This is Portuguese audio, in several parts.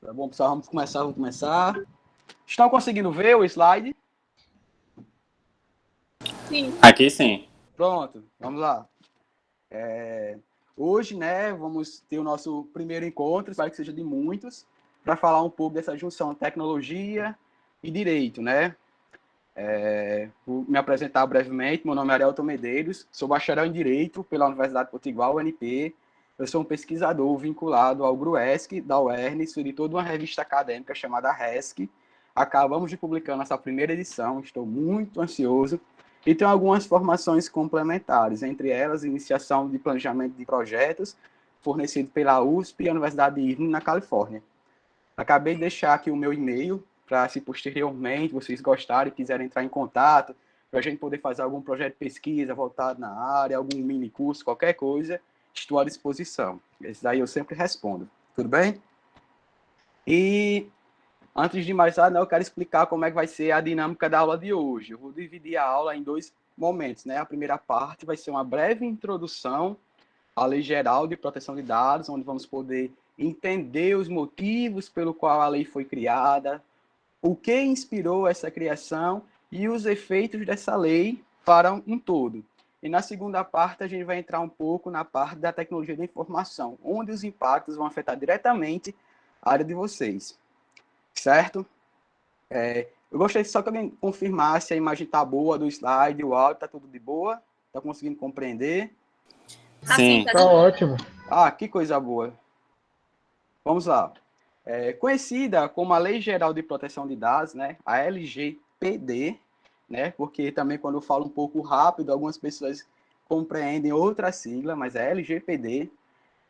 Tá bom, pessoal, vamos começar. Estão conseguindo ver o slide? Sim. Aqui sim. Pronto, vamos lá. Hoje, né, vamos ter o nosso primeiro encontro, espero que seja de muitos, para falar um pouco dessa junção tecnologia e direito, né? Vou me apresentar brevemente. Meu nome é Arielton Medeiros, sou bacharel em Direito pela Universidade Potiguar, UNP. Eu sou um pesquisador vinculado ao GRUESC, da UERN, sou editor de uma revista acadêmica chamada RESC. Acabamos de publicar nossa primeira edição, estou muito ansioso. E tenho algumas formações complementares, entre elas, iniciação de planejamento de projetos, fornecido pela USP e a Universidade de Irvine, na Califórnia. Acabei de deixar aqui o meu e-mail, para se posteriormente vocês gostarem e quiserem entrar em contato, para a gente poder fazer algum projeto de pesquisa voltado na área, algum mini curso, qualquer coisa, estou à disposição. Esse daí eu sempre respondo. Tudo bem? E antes de mais nada, eu quero explicar como é que vai ser a dinâmica da aula de hoje. Eu vou dividir a aula em dois momentos, né? A primeira parte vai ser uma breve introdução à Lei Geral de Proteção de Dados, onde vamos poder entender os motivos pelo qual a lei foi criada, o que inspirou essa criação e os efeitos dessa lei para um todo. E na segunda parte, a gente vai entrar um pouco na parte da tecnologia da informação, onde os impactos vão afetar diretamente a área de vocês. Certo? Eu gostaria só que alguém confirmasse a imagem está boa do slide, o áudio está tudo de boa? Está conseguindo compreender? Sim. Tá Tá ótimo. Ah, que coisa boa. Vamos lá. Conhecida como a Lei Geral de Proteção de Dados, né, a LGPD, né, porque também quando eu falo um pouco rápido, algumas pessoas compreendem outra sigla, mas é LGPD,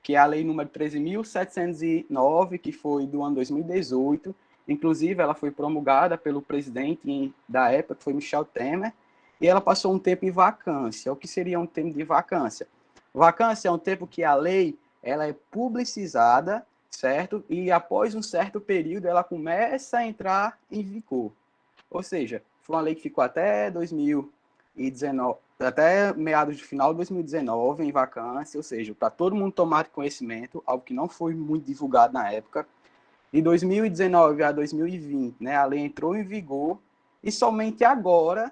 que é a lei número 13.709, que foi do ano 2018. Inclusive, ela foi promulgada pelo presidente da época, que foi Michel Temer, e ela passou um tempo em vacância. O que seria um tempo de vacância? Vacância é um tempo que a lei ela é publicizada, certo? E após um certo período, ela começa a entrar em vigor. Ou seja, foi uma lei que ficou até 2019, até meados de final de 2019 em vacância, ou seja, para todo mundo tomar conhecimento, algo que não foi muito divulgado na época. De 2019 a 2020, né, a lei entrou em vigor e somente agora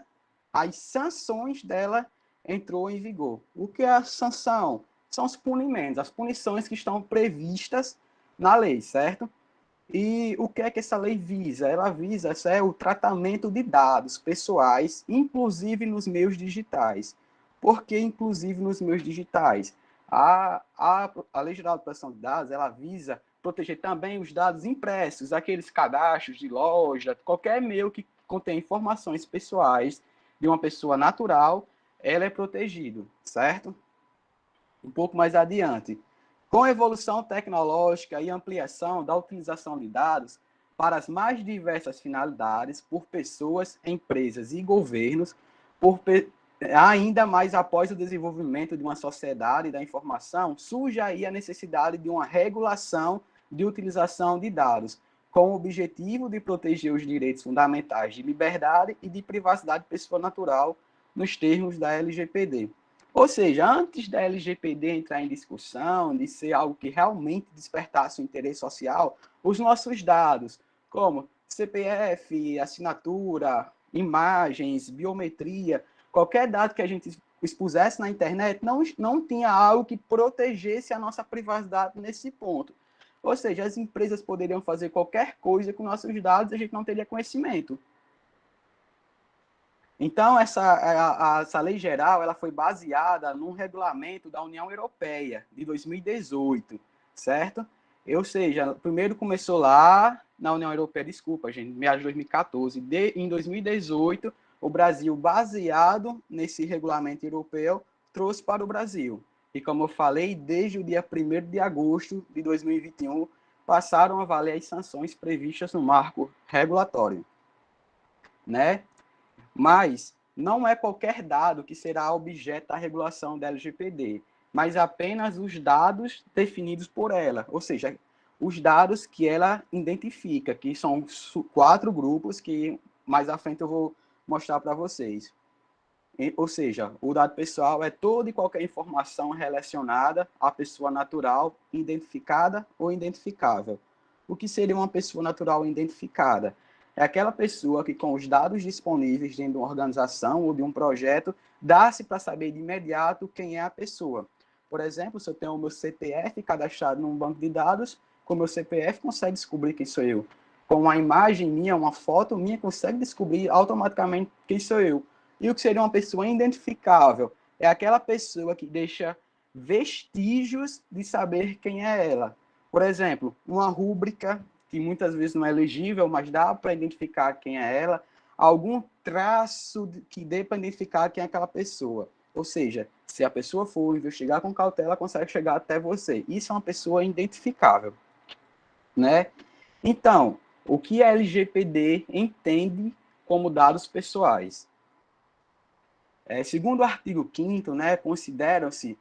as sanções dela entrou em vigor. O que é a sanção? São os punimentos, as punições que estão previstas na lei, certo? E o que é que essa lei visa? Ela visa o tratamento de dados pessoais, inclusive nos meios digitais. Por que inclusive nos meios digitais? A Lei Geral de Proteção de Dados, ela visa proteger também os dados impressos, aqueles cadastros de loja, qualquer e-mail que contém informações pessoais de uma pessoa natural, ela é protegido, certo? Um pouco mais adiante. Com a evolução tecnológica e ampliação da utilização de dados para as mais diversas finalidades por pessoas, empresas e governos, ainda mais após o desenvolvimento de uma sociedade da informação, surge aí a necessidade de uma regulação de utilização de dados, com o objetivo de proteger os direitos fundamentais de liberdade e de privacidade pessoal natural nos termos da LGPD. Ou seja, antes da LGPD entrar em discussão, de ser algo que realmente despertasse o interesse social, os nossos dados, como CPF, assinatura, imagens, biometria, qualquer dado que a gente expusesse na internet, não tinha algo que protegesse a nossa privacidade nesse ponto. Ou seja, as empresas poderiam fazer qualquer coisa com nossos dados e a gente não teria conhecimento. Então, essa lei geral ela foi baseada num regulamento da União Europeia, de 2018, certo? Ou seja, primeiro começou lá na União Europeia, desculpa, gente, meados de 2014. Em 2018, o Brasil, baseado nesse regulamento europeu, trouxe para o Brasil. E como eu falei, desde o dia 1º de agosto de 2021, passaram a valer as sanções previstas no marco regulatório, né? Mas não é qualquer dado que será objeto da regulação da LGPD, mas apenas os dados definidos por ela, ou seja, os dados que ela identifica, que são 4 grupos que mais à frente eu vou mostrar para vocês. Ou seja, o dado pessoal é toda e qualquer informação relacionada à pessoa natural, identificada ou identificável. o que seria uma pessoa natural identificada? É aquela pessoa que, com os dados disponíveis dentro de uma organização ou de um projeto, dá-se para saber de imediato quem é a pessoa. Por exemplo, se eu tenho o meu CPF cadastrado num banco de dados, com o meu CPF consegue descobrir quem sou eu. Com uma imagem minha, uma foto minha, consegue descobrir automaticamente quem sou eu. E o que seria uma pessoa identificável? É aquela pessoa que deixa vestígios de saber quem é ela. Por exemplo, uma rúbrica que muitas vezes não é legível, mas dá para identificar quem é ela, algum traço que dê para identificar quem é aquela pessoa. Ou seja, se a pessoa for investigar com cautela, consegue chegar até você. Isso é uma pessoa identificável, né? Então, o que a LGPD entende como dados pessoais? Segundo o artigo 5º, né, consideram-se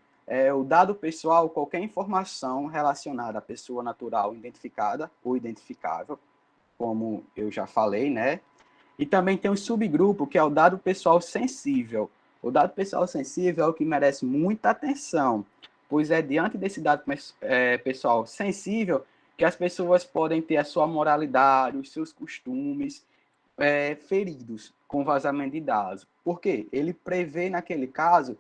o dado pessoal qualquer informação relacionada à pessoa natural identificada ou identificável, como eu já falei, né? E também tem um subgrupo que é o dado pessoal sensível. O dado pessoal sensível é o que merece muita atenção, pois é diante desse dado pessoal sensível que as pessoas podem ter a sua moralidade, os seus costumes feridos com vazamento de dados. Por quê? Ele prevê, naquele caso,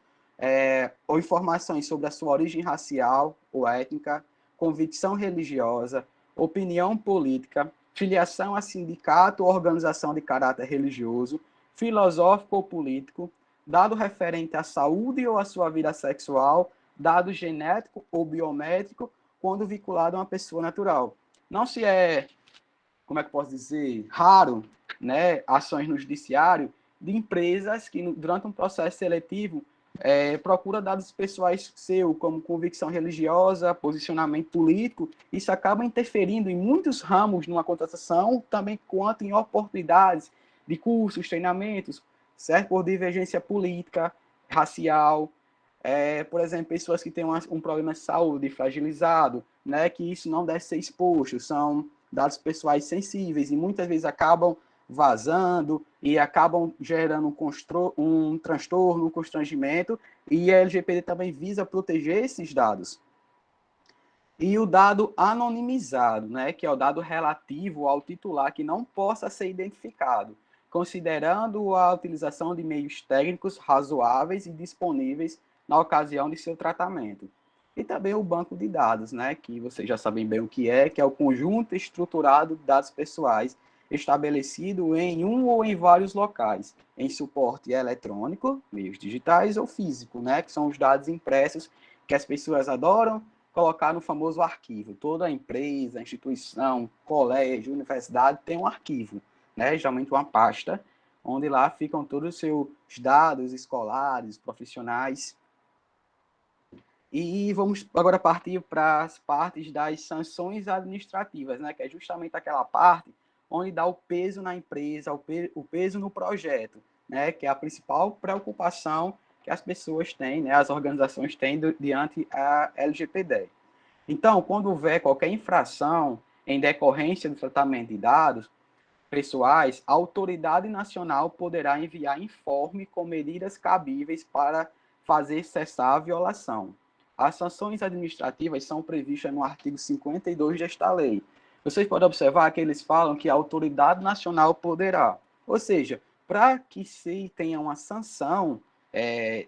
ou informações sobre a sua origem racial ou étnica, convicção religiosa, opinião política, filiação a sindicato ou organização de caráter religioso, filosófico ou político, dado referente à saúde ou à sua vida sexual, dado genético ou biométrico, quando vinculado a uma pessoa natural. Não se é, como é que posso dizer, raro, né, ações no judiciário de empresas que, durante um processo seletivo, procura dados pessoais seu, como convicção religiosa, posicionamento político. Isso acaba interferindo em muitos ramos numa contratação, também quanto em oportunidades de cursos, treinamentos, certo? Por divergência política, racial, por exemplo, pessoas que têm um problema de saúde fragilizado, né, que isso não deve ser exposto, são dados pessoais sensíveis e muitas vezes acabam vazando e acabam gerando um transtorno, um constrangimento, e a LGPD também visa proteger esses dados. E o dado anonimizado, né, que é o dado relativo ao titular que não possa ser identificado, considerando a utilização de meios técnicos razoáveis e disponíveis na ocasião de seu tratamento. E também o banco de dados, né, que vocês já sabem bem o que é o conjunto estruturado de dados pessoais estabelecido em um ou em vários locais, em suporte eletrônico, meios digitais ou físico, né, que são os dados impressos que as pessoas adoram colocar no famoso arquivo. Toda empresa, instituição, colégio, universidade tem um arquivo, né, geralmente uma pasta, onde lá ficam todos os seus dados escolares, profissionais. E vamos agora partir para as partes das sanções administrativas, né, que é justamente aquela parte onde dá o peso na empresa, o peso no projeto, né, que é a principal preocupação que as pessoas têm, né, as organizações têm diante a LGPD. Então, quando houver qualquer infração em decorrência do tratamento de dados pessoais, a autoridade nacional poderá enviar informe com medidas cabíveis para fazer cessar a violação. As sanções administrativas são previstas no artigo 52 desta lei. Vocês podem observar que eles falam que a autoridade nacional poderá. Ou seja, para que se tenha uma sanção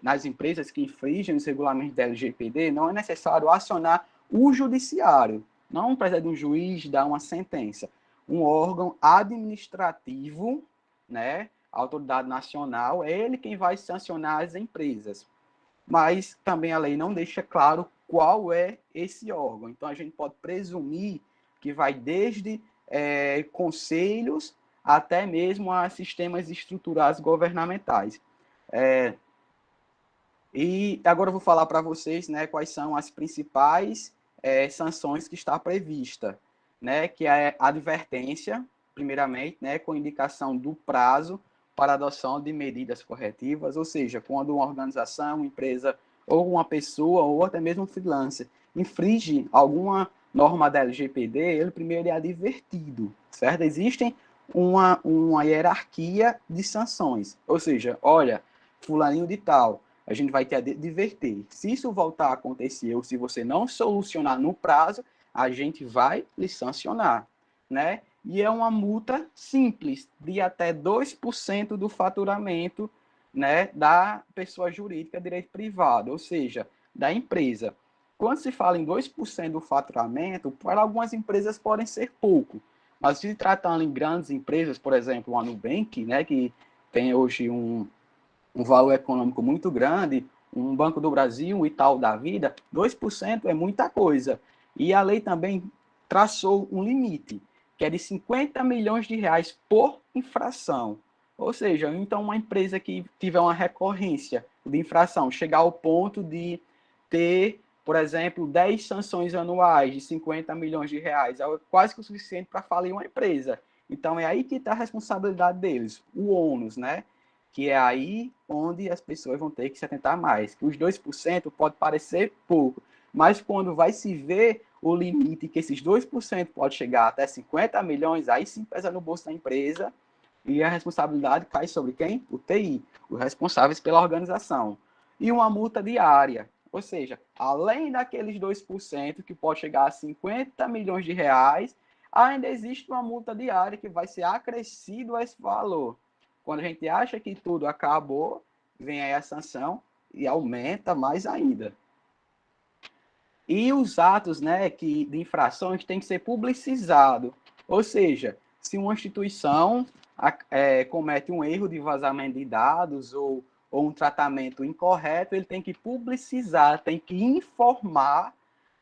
nas empresas que infringem os regulamentos da LGPD, não é necessário acionar o judiciário. Não precisa de um juiz dar uma sentença. Um órgão administrativo, né, a autoridade nacional, é ele quem vai sancionar as empresas. Mas também a lei não deixa claro qual é esse órgão. Então, a gente pode presumir que vai desde conselhos até mesmo a sistemas estruturados governamentais. E agora eu vou falar para vocês, né, quais são as principais sanções que está prevista, né, que é a advertência, primeiramente, né, com indicação do prazo para a adoção de medidas corretivas, ou seja, quando uma organização, uma empresa ou uma pessoa ou até mesmo um freelancer infringe alguma norma da LGPD, ele primeiro é advertido, certo? Existem uma hierarquia de sanções, ou seja, olha, fulaninho de tal, a gente vai te advertir. Se isso voltar a acontecer ou se você não solucionar no prazo, a gente vai lhe sancionar. né? E é uma multa simples, de até 2% do faturamento, né, da pessoa jurídica de direito privado, ou seja, da empresa. Quando se fala em 2% do faturamento, para algumas empresas podem ser pouco, mas se tratando em grandes empresas, por exemplo, a Nubank, né, que tem hoje um valor econômico muito grande, um Banco do Brasil, um Itaú da vida, 2% é muita coisa. E a lei também traçou um limite, que é de 50 milhões de reais por infração. Ou seja, então uma empresa que tiver uma recorrência de infração, chegar ao ponto de ter, por exemplo, 10 sanções anuais de 50 milhões de reais, é quase que o suficiente para falir uma empresa. Então é aí que está a responsabilidade deles, o ônus, né? Que é aí onde as pessoas vão ter que se atentar mais. Que os 2% pode parecer pouco, mas quando vai se ver o limite que esses 2% pode chegar até 50 milhões, aí sim pesa no bolso da empresa e a responsabilidade cai sobre quem? O TI, os responsáveis pela organização. E uma multa diária, ou seja, além daqueles 2% que pode chegar a 50 milhões de reais, ainda existe uma multa diária que vai ser acrescido a esse valor. Quando a gente acha que tudo acabou, vem aí a sanção e aumenta mais ainda. E os atos, né, de infrações têm que ser publicizados. Ou seja, se uma instituição comete um erro de vazamento de dados ou um tratamento incorreto, ele tem que publicizar, tem que informar,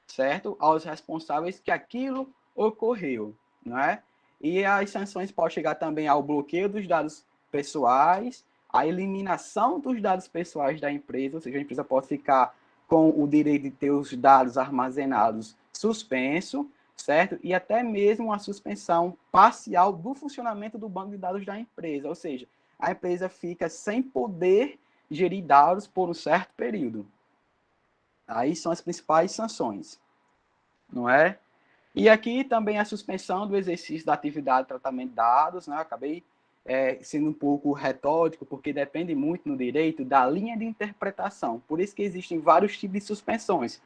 certo, aos responsáveis que aquilo ocorreu, não é? E as sanções podem chegar também ao bloqueio dos dados pessoais, a eliminação dos dados pessoais da empresa, ou seja, a empresa pode ficar com o direito de ter os dados armazenados suspenso, certo? E até mesmo a suspensão parcial do funcionamento do banco de dados da empresa, ou seja, a empresa fica sem poder gerir dados por um certo período. Aí são as principais sanções, não é? E aqui também a suspensão do exercício da atividade de tratamento de dados, né? Eu acabei sendo um pouco retórico, porque depende muito no direito da linha de interpretação. Por isso que existem vários tipos de suspensões,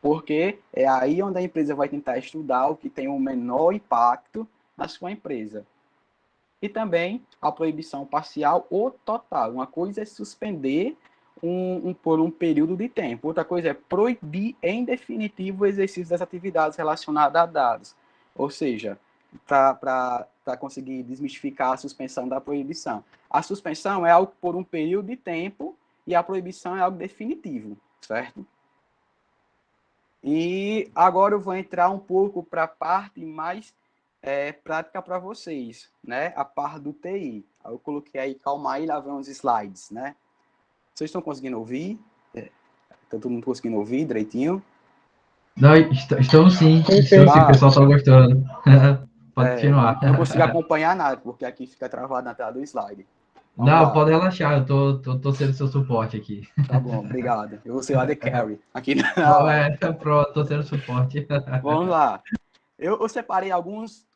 porque é aí onde a empresa vai tentar estudar o que tem o menor impacto na sua empresa. E também a proibição parcial ou total. Uma coisa é suspender por um período de tempo. Outra coisa é proibir em definitivo o exercício das atividades relacionadas a dados. Ou seja, para conseguir desmistificar a suspensão da proibição. A suspensão é algo por um período de tempo e a proibição é algo definitivo, certo? E agora eu vou entrar um pouco para a parte mais prática para vocês, né? A parte do TI. Aí eu coloquei aí, calma aí, lá vem uns slides, né? Vocês estão conseguindo ouvir? Está todo mundo conseguindo ouvir direitinho? Não, estamos sim, estamos sim, o Ah, pessoal está gostando. Pode continuar. eu não consigo acompanhar nada, porque aqui fica travado na tela do slide. Vamos Não, lá. pode relaxar, eu tô sendo seu suporte aqui. Tá bom, obrigado. Eu vou ser o AD Carry aqui na aula. Pronto, tô sendo suporte. Vamos lá. Eu separei alguns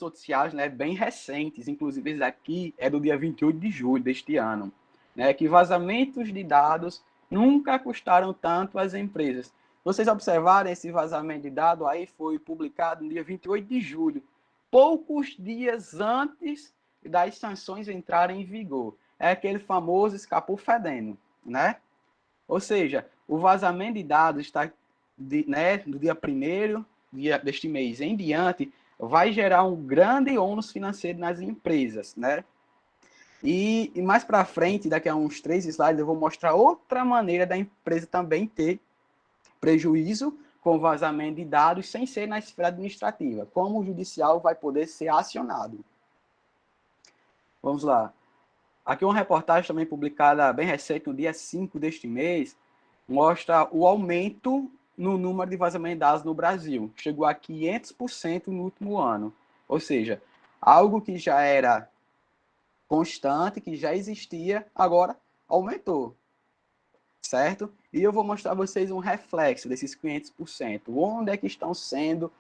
noticiários, né, bem recentes, inclusive esse aqui é do dia 28 de julho deste ano, né, que vazamentos de dados nunca custaram tanto às empresas. Vocês observarem, esse vazamento de dados aí foi publicado no dia 28 de julho, poucos dias antes das sanções entrarem em vigor. É aquele famoso escapou fedendo, né? Ou seja, o vazamento de dados está né, do dia 1º deste mês em diante, vai gerar um grande ônus financeiro nas empresas, né? E mais para frente, daqui a uns 3 slides, eu vou mostrar outra maneira da empresa também ter prejuízo com vazamento de dados sem ser na esfera administrativa, como o judicial vai poder ser acionado. Vamos lá. Aqui uma reportagem também publicada bem recente, no dia 5 deste mês, mostra o aumento no número de vazamento de dados no Brasil. Chegou a 500% no último ano. Ou seja, algo que já era constante, que já existia, agora aumentou. Certo? E eu vou mostrar a vocês um reflexo desses 500%. Onde é que estão sendo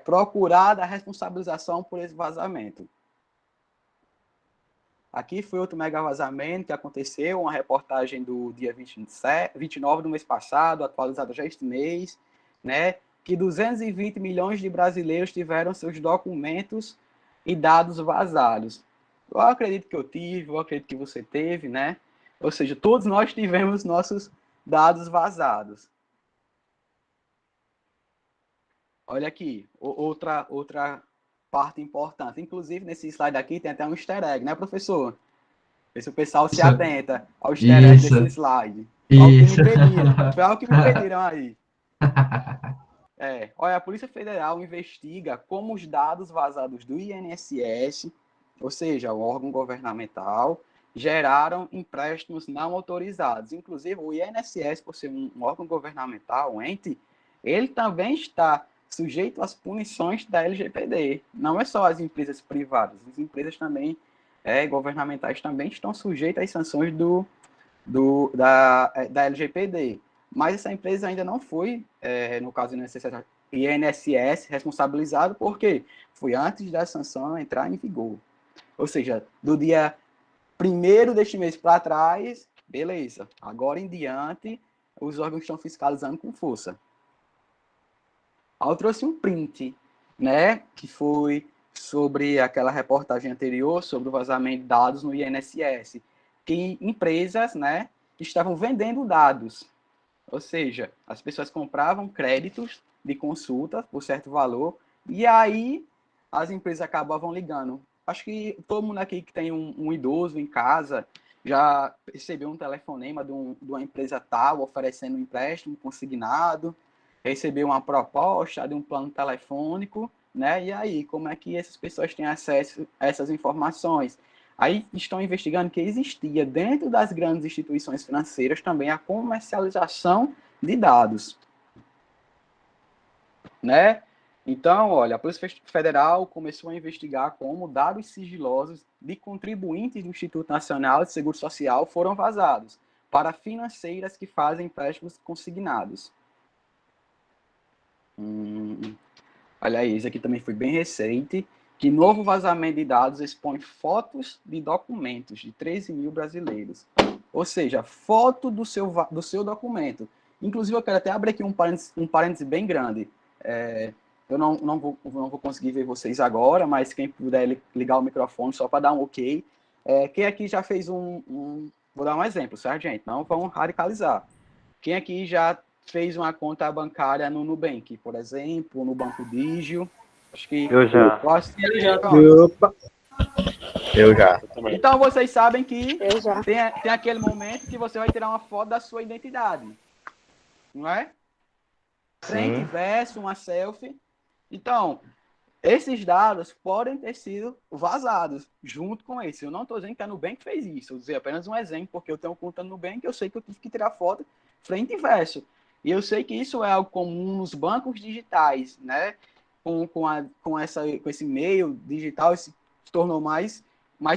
procurada a responsabilização por esse vazamento? Aqui foi outro mega vazamento que aconteceu, uma reportagem do dia 29 do mês passado, atualizada já este mês, né? que 220 milhões de brasileiros tiveram seus documentos e dados vazados. Eu acredito que eu tive, eu acredito que você teve, né? Ou seja, todos nós tivemos nossos dados vazados. Olha aqui, outra parte importante. Inclusive, nesse slide aqui tem até um easter egg, né, professor? Vê se o pessoal se atenta ao easter egg desse slide. Algo que me Isso. pediram. Foi algo que me pediram aí. Olha, a Polícia Federal investiga como os dados vazados do INSS, ou seja, o órgão governamental, geraram empréstimos não autorizados. Inclusive, o INSS, por ser um órgão governamental, um ente, ele também está sujeito às punições da LGPD. Não é só as empresas privadas, as empresas também governamentais também estão sujeitas às sanções da LGPD. Mas essa empresa ainda não foi, no caso do INSS, responsabilizado, porque foi antes da sanção entrar em vigor. Ou seja, do dia 1º deste mês para trás, beleza. Agora em diante, os órgãos estão fiscalizando com força. Aí eu trouxe um print, né, que foi sobre aquela reportagem anterior, sobre o vazamento de dados no INSS, que empresas, né, estavam vendendo dados. Ou seja, as pessoas compravam créditos de consulta por certo valor, e aí as empresas acabavam ligando. Acho que todo mundo aqui que tem um idoso em casa já recebeu um telefonema de uma empresa tal oferecendo um empréstimo consignado, recebeu uma proposta de um plano telefônico, né? E aí, como é que essas pessoas têm acesso a essas informações? Aí estão investigando que existia dentro das grandes instituições financeiras também a comercialização de dados, né? Então, olha, a Polícia Federal começou a investigar como dados sigilosos de contribuintes do Instituto Nacional de Seguro Social foram vazados para financeiras que fazem empréstimos consignados. Olha aí, isso aqui também foi bem recente, que novo vazamento de dados expõe fotos de documentos de 13 mil brasileiros. Ou seja, foto do seu documento. Inclusive, eu quero até abrir aqui um parêntese bem grande. Eu não vou conseguir ver vocês agora, mas quem puder ligar o microfone só para dar um ok. Quem aqui já fez Vou dar um exemplo, certo, gente? Não vamos radicalizar. Quem aqui já fez uma conta bancária no Nubank, por exemplo, no Banco Digio? Acho que... Eu já. Opa. Eu já. Então, vocês sabem que tem aquele momento que você vai tirar uma foto da sua identidade. Não é? Frente e verso, uma selfie. Então, esses dados podem ter sido vazados junto com esse. Eu não estou dizendo que a Nubank fez isso. Eu vou dizer apenas um exemplo, porque eu tenho conta no Nubank, eu sei que eu tive que tirar foto frente e verso. E eu sei que isso é algo comum nos bancos digitais, né? Com esse meio digital, isso se tornou mais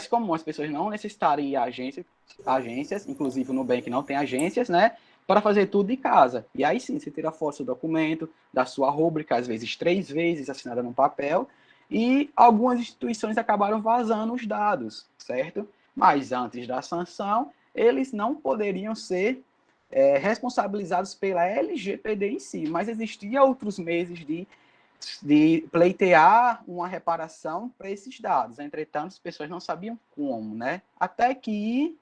comum. As pessoas não necessitarem ir a agências, inclusive o Nubank não tem agências, né? Para fazer tudo de casa. E aí sim, você tira foto do seu documento, da sua rúbrica, às vezes 3 vezes, assinada num papel, e algumas instituições acabaram vazando os dados, certo? Mas antes da sanção, eles não poderiam ser responsabilizados pela LGPD em si, mas existiam outros meios de pleitear uma reparação para esses dados. Entretanto, as pessoas não sabiam como, né? Até que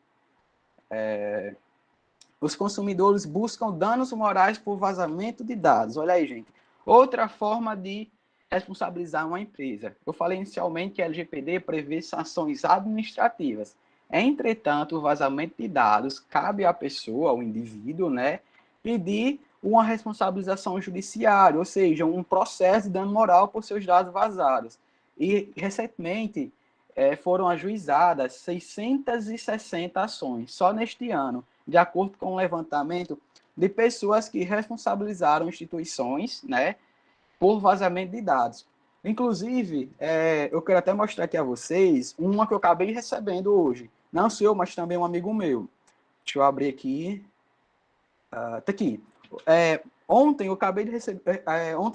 os consumidores buscam danos morais por vazamento de dados. Olha aí, gente. Outra forma de responsabilizar uma empresa. Eu falei inicialmente que a LGPD prevê sanções administrativas. Entretanto, o vazamento de dados cabe à pessoa, ao indivíduo, né, pedir uma responsabilização judiciária, ou seja, um processo de dano moral por seus dados vazados. E, recentemente, foram ajuizadas 660 ações, só neste ano, de acordo com o levantamento de pessoas que responsabilizaram instituições, né, por vazamento de dados. Inclusive, eu quero até mostrar aqui a vocês uma que eu acabei recebendo hoje. Não sou eu, mas também um amigo meu. Deixa eu abrir aqui. Tá aqui. Ontem eu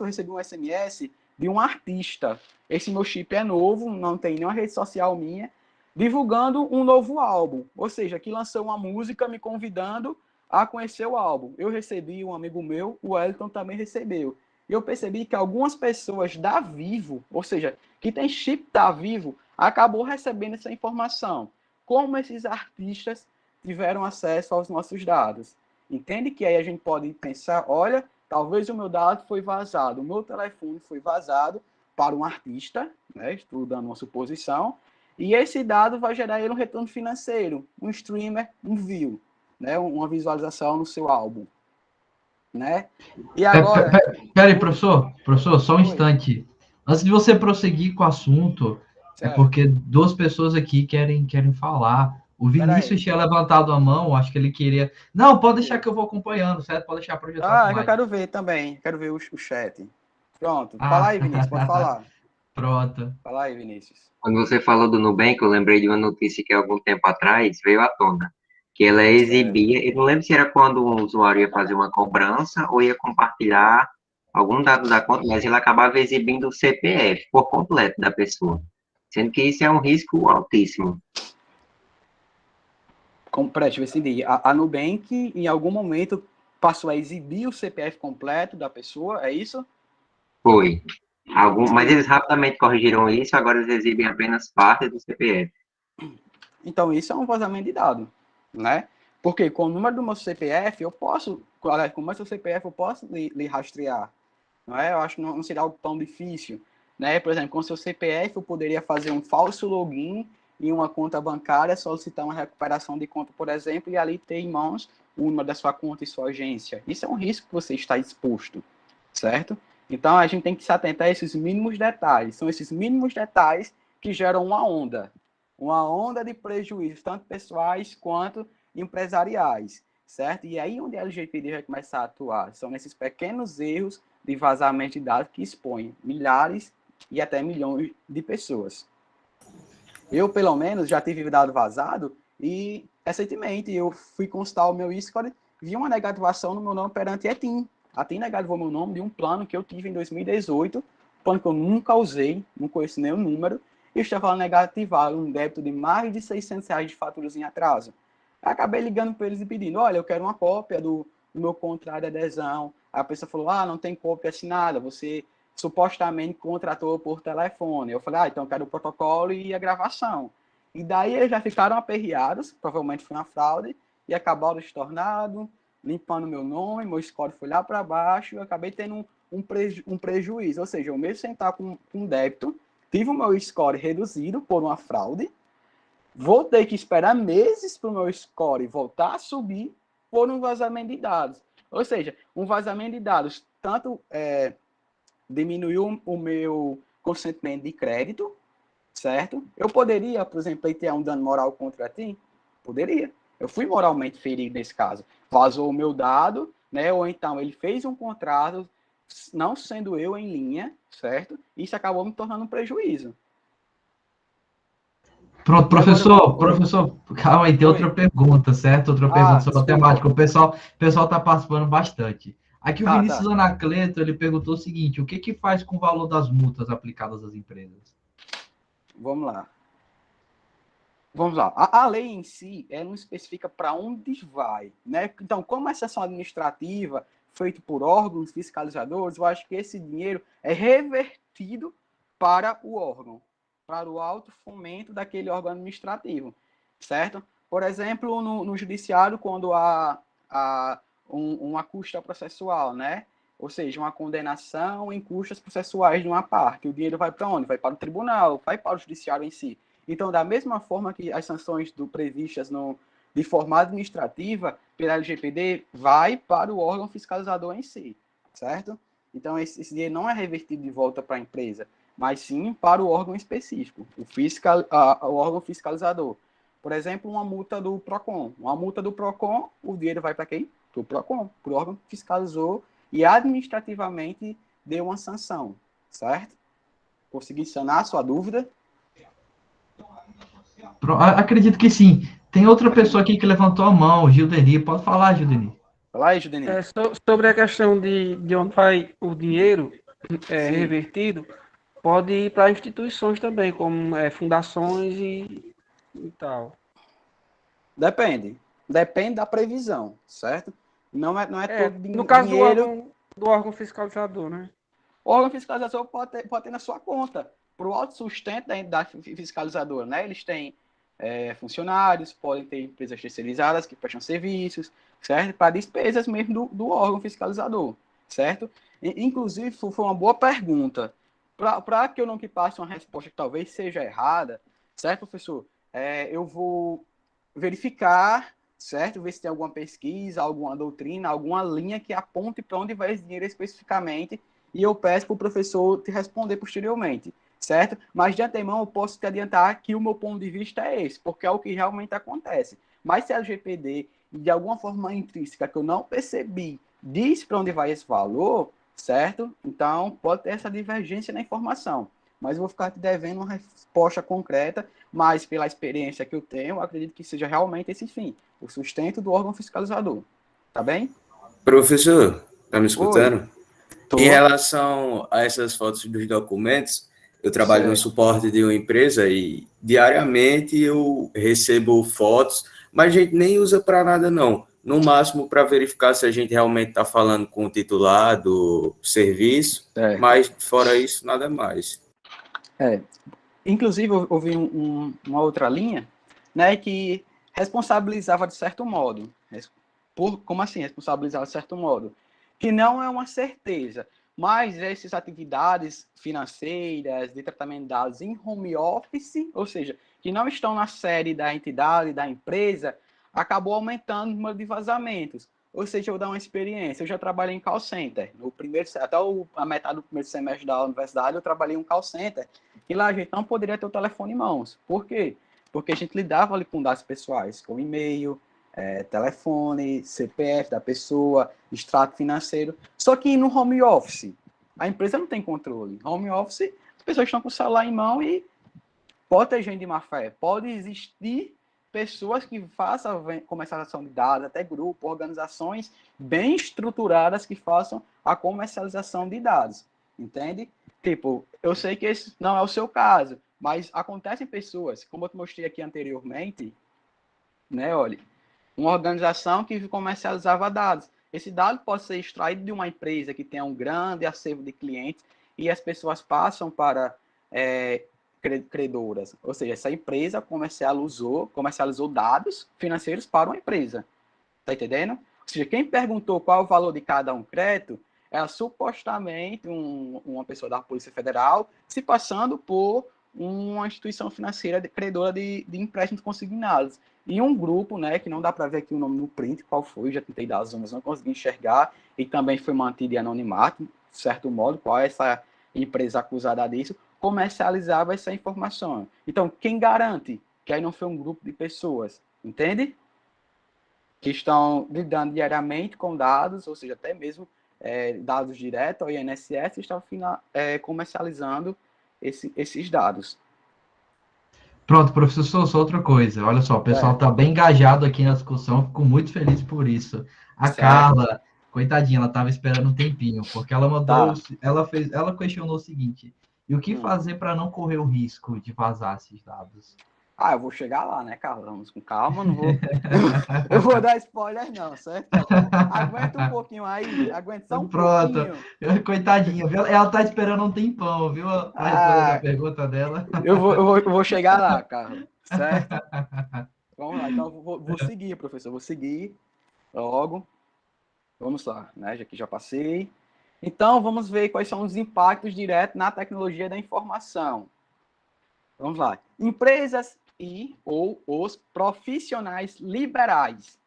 recebi um SMS de um artista. Esse meu chip é novo, não tem nenhuma rede social minha, divulgando um novo álbum. Ou seja, que lançou uma música me convidando a conhecer o álbum. Eu recebi, um amigo meu, o Wellington também recebeu. e eu percebi que algumas pessoas da Vivo, ou seja, que tem chip da Vivo, acabou recebendo essa informação. Como esses artistas tiveram acesso aos nossos dados? Entende que aí a gente pode pensar, olha, talvez o meu dado foi vazado, o meu telefone foi vazado para um artista, né, estou dando uma suposição, e esse dado vai gerar ele um retorno financeiro, um streamer, um view, né, uma visualização no seu álbum, né? E agora... Peraí, professor, só um Oi, instante. Antes de você prosseguir com o assunto, é certo. porque duas pessoas aqui querem falar. O Vinícius Peraí. tinha levantado a mão, acho que ele queria. Não, pode deixar que eu vou acompanhando, certo? Pode deixar projetar a Ah, é que eu slide. quero ver também, quero ver o chat. Pronto, fala Ah, aí, Vinícius, pode falar. pronto. Fala aí, Vinícius. Quando você falou do Nubank, eu lembrei de uma notícia que há algum tempo atrás veio à tona, que ela Certo. exibia, eu não lembro se era quando o usuário ia fazer uma cobrança ou ia compartilhar algum dado da conta, mas ele acabava exibindo o CPF por completo da pessoa, sendo que isso é um risco altíssimo. Preste, ver se entendi. A Nubank, em algum momento, passou a exibir o CPF completo da pessoa, é isso? Foi. Mas E, eles rapidamente corrigiram isso, agora eles exibem apenas parte do CPF. então, isso é um vazamento de dado, né? Porque com o número do meu CPF, eu posso, aliás, com o meu CPF, eu posso lhe rastrear, não é? Eu acho que não seria algo tão difícil, né? Por exemplo, com o seu CPF, eu poderia fazer um falso login em uma conta bancária, solicitar uma recuperação de conta, por exemplo, e ali ter em mãos o número da sua conta e sua agência. Isso é um risco que você está exposto, certo? Então, a gente tem que se atentar a esses mínimos detalhes. São esses mínimos detalhes que geram uma onda de prejuízos, tanto pessoais quanto empresariais, certo? E aí onde a LGPD vai começar a atuar, são nesses pequenos erros de vazamento de dados que expõem milhares e até milhões de pessoas. Eu, pelo menos, já tive dado vazado e, recentemente, eu fui consultar o meu score, vi uma negativação no meu nome perante a TIM. A TIM negativou meu nome de um plano que eu tive em 2018, plano que eu nunca usei, não conheço nem o número, e estava negativado um débito de mais de R$ 600 de faturas em atraso. Eu acabei ligando para eles e pedindo, olha, eu quero uma cópia do meu contrato de adesão. Aí a pessoa falou, não tem cópia assinada, você supostamente contratou por telefone. Eu falei, então eu quero o protocolo e a gravação. E daí eles já ficaram aperreados, provavelmente foi uma fraude, e acabaram estornado, limpando meu nome, meu score foi lá para baixo, e eu acabei tendo um prejuízo. Ou seja, eu mesmo sem estar com débito, tive o meu score reduzido por uma fraude, vou ter que esperar meses para o meu score voltar a subir por um vazamento de dados. Ou seja, um vazamento de dados tanto diminuiu o meu consentimento de crédito, certo? Eu poderia, por exemplo, pleitear um dano moral contra ti? Poderia. Eu fui moralmente ferido nesse caso. Vazou o meu dado, né? Ou então ele fez um contrato, não sendo eu em linha, certo? Isso acabou me tornando um prejuízo. Pronto, E agora, professor, calma aí, tem outra oi. pergunta, certo? Outra pergunta sobre a Desculpa. temática. O pessoal tá participando bastante. Aqui o Vinícius Tá. Anacleto, ele perguntou o seguinte: o que que faz com o valor das multas aplicadas às empresas? Vamos lá. A lei em si, ela não especifica para onde vai, né? Então, como é sessão administrativa, feito por órgãos fiscalizadores, eu acho que esse dinheiro é revertido para o órgão, para o alto fomento daquele órgão administrativo, certo? Por exemplo, no judiciário, quando há uma custa processual, né? Ou seja, uma condenação em custas processuais de uma parte. O dinheiro vai para onde? Vai para o tribunal, vai para o judiciário em si. Então, da mesma forma que as sanções previstas de forma administrativa pela LGPD vai para o órgão fiscalizador em si, certo? Então, esse dinheiro não é revertido de volta para a empresa, mas sim para o órgão específico, o órgão fiscalizador. Por exemplo, uma multa do PROCON. Uma multa do PROCON, o dinheiro vai para quem? Para o PROCON, para o órgão que fiscalizou e administrativamente deu uma sanção, certo? Consegui sanar a sua dúvida? Acredito que sim. Tem outra pessoa aqui que levantou a mão, Gildeni. Pode falar, Gildeni. Fala aí, Judenir. Sobre a questão de onde vai o dinheiro Sim, revertido, pode ir para instituições também, como fundações e tal. depende. Depende da previsão, certo? Não é todo No caso do dinheiro. órgão, Do órgão fiscalizador, né? O órgão fiscalizador pode ter na sua conta, para o autossustento da entidade fiscalizadora, né? Eles têm funcionários, podem ter empresas terceirizadas que prestam serviços, certo? Para despesas mesmo do órgão fiscalizador, certo? Inclusive, foi uma boa pergunta. Para que eu não que passe uma resposta que talvez seja errada, certo, professor? Eu vou verificar, certo? Ver se tem alguma pesquisa, alguma doutrina, alguma linha que aponte para onde vai esse dinheiro especificamente, e eu peço para o professor te responder posteriormente, certo? Mas de antemão eu posso te adiantar que o meu ponto de vista é esse, porque é o que realmente acontece. Mas se a LGPD, de alguma forma intrínseca que eu não percebi, diz para onde vai esse valor, certo? Então pode ter essa divergência na informação. Mas eu vou ficar te devendo uma resposta concreta, mas pela experiência que eu tenho, eu acredito que seja realmente esse fim, o sustento do órgão fiscalizador. Tá bem? Professor, tá me Oi. escutando? Tô. Em relação a essas fotos dos documentos, eu trabalho no Certo. suporte de uma empresa e diariamente eu recebo fotos, mas a gente nem usa para nada, não. No máximo para verificar se a gente realmente está falando com o titular do serviço, Certo. mas fora isso, nada mais. Inclusive, eu ouvi uma outra linha, né, que responsabilizava de certo modo. Como assim responsabilizava de certo modo? Que não é uma certeza, mas essas atividades financeiras, de tratamento de dados em home office, ou seja, que não estão na série da entidade, da empresa, acabou aumentando o número de vazamentos. Ou seja, eu vou dar uma experiência. Eu já trabalhei em call center. No primeiro, até a metade do primeiro semestre da universidade, eu trabalhei em um call center. E lá a gente não poderia ter o telefone em mãos. Por quê? Porque a gente lidava ali com dados pessoais, com e-mail, telefone, CPF da pessoa, extrato financeiro. Só que no home office, a empresa não tem controle. Home office, as pessoas estão com o celular em mão e pode ter gente de má fé. Pode existir pessoas que façam comercialização de dados, até grupos, organizações bem estruturadas que façam a comercialização de dados. Entende? Tipo, eu sei que esse não é o seu caso, mas acontecem pessoas, como eu te mostrei aqui anteriormente, né, olha, uma organização que comercializava dados. Esse dado pode ser extraído de uma empresa que tem um grande acervo de clientes e as pessoas passam para credoras. Ou seja, essa empresa comercializou dados financeiros para uma empresa. Tá entendendo? Ou seja, quem perguntou qual é o valor de cada um crédito é supostamente uma pessoa da Polícia Federal se passando por uma instituição financeira credora de empréstimos consignados. E um grupo, né, que não dá para ver aqui o nome no print, qual foi, já tentei dar as zonas, não consegui enxergar, e também foi mantido em anonimato, de certo modo, qual é essa empresa acusada disso, comercializava essa informação. Então, quem garante que aí não foi um grupo de pessoas, entende? Que estão lidando diariamente com dados, ou seja, até mesmo dados diretos ao INSS, e estão comercializando esses dados. Pronto, professor, só outra coisa. Olha só, o pessoal está bem engajado aqui na discussão, fico muito feliz por isso. A Certo. Carla, coitadinha, ela estava esperando um tempinho, porque ela mandou, Tá. ela questionou o seguinte: e o que fazer para não correr o risco de vazar esses dados? Eu vou chegar lá, né, Carla? Vamos com calma, não vou. Eu vou dar spoiler, não, certo? Aguenta um pouquinho aí, aguenta só um Pronto. pouquinho. Coitadinha, viu? Ela tá esperando um tempão, viu? Para responder a pergunta dela. Eu vou chegar lá, Carla, certo? Vamos lá, então vou seguir, professor, vou seguir logo. Vamos lá, né? Já passei. Então, vamos ver quais são os impactos diretos na tecnologia da informação. Vamos lá. Empresas ou os profissionais liberais,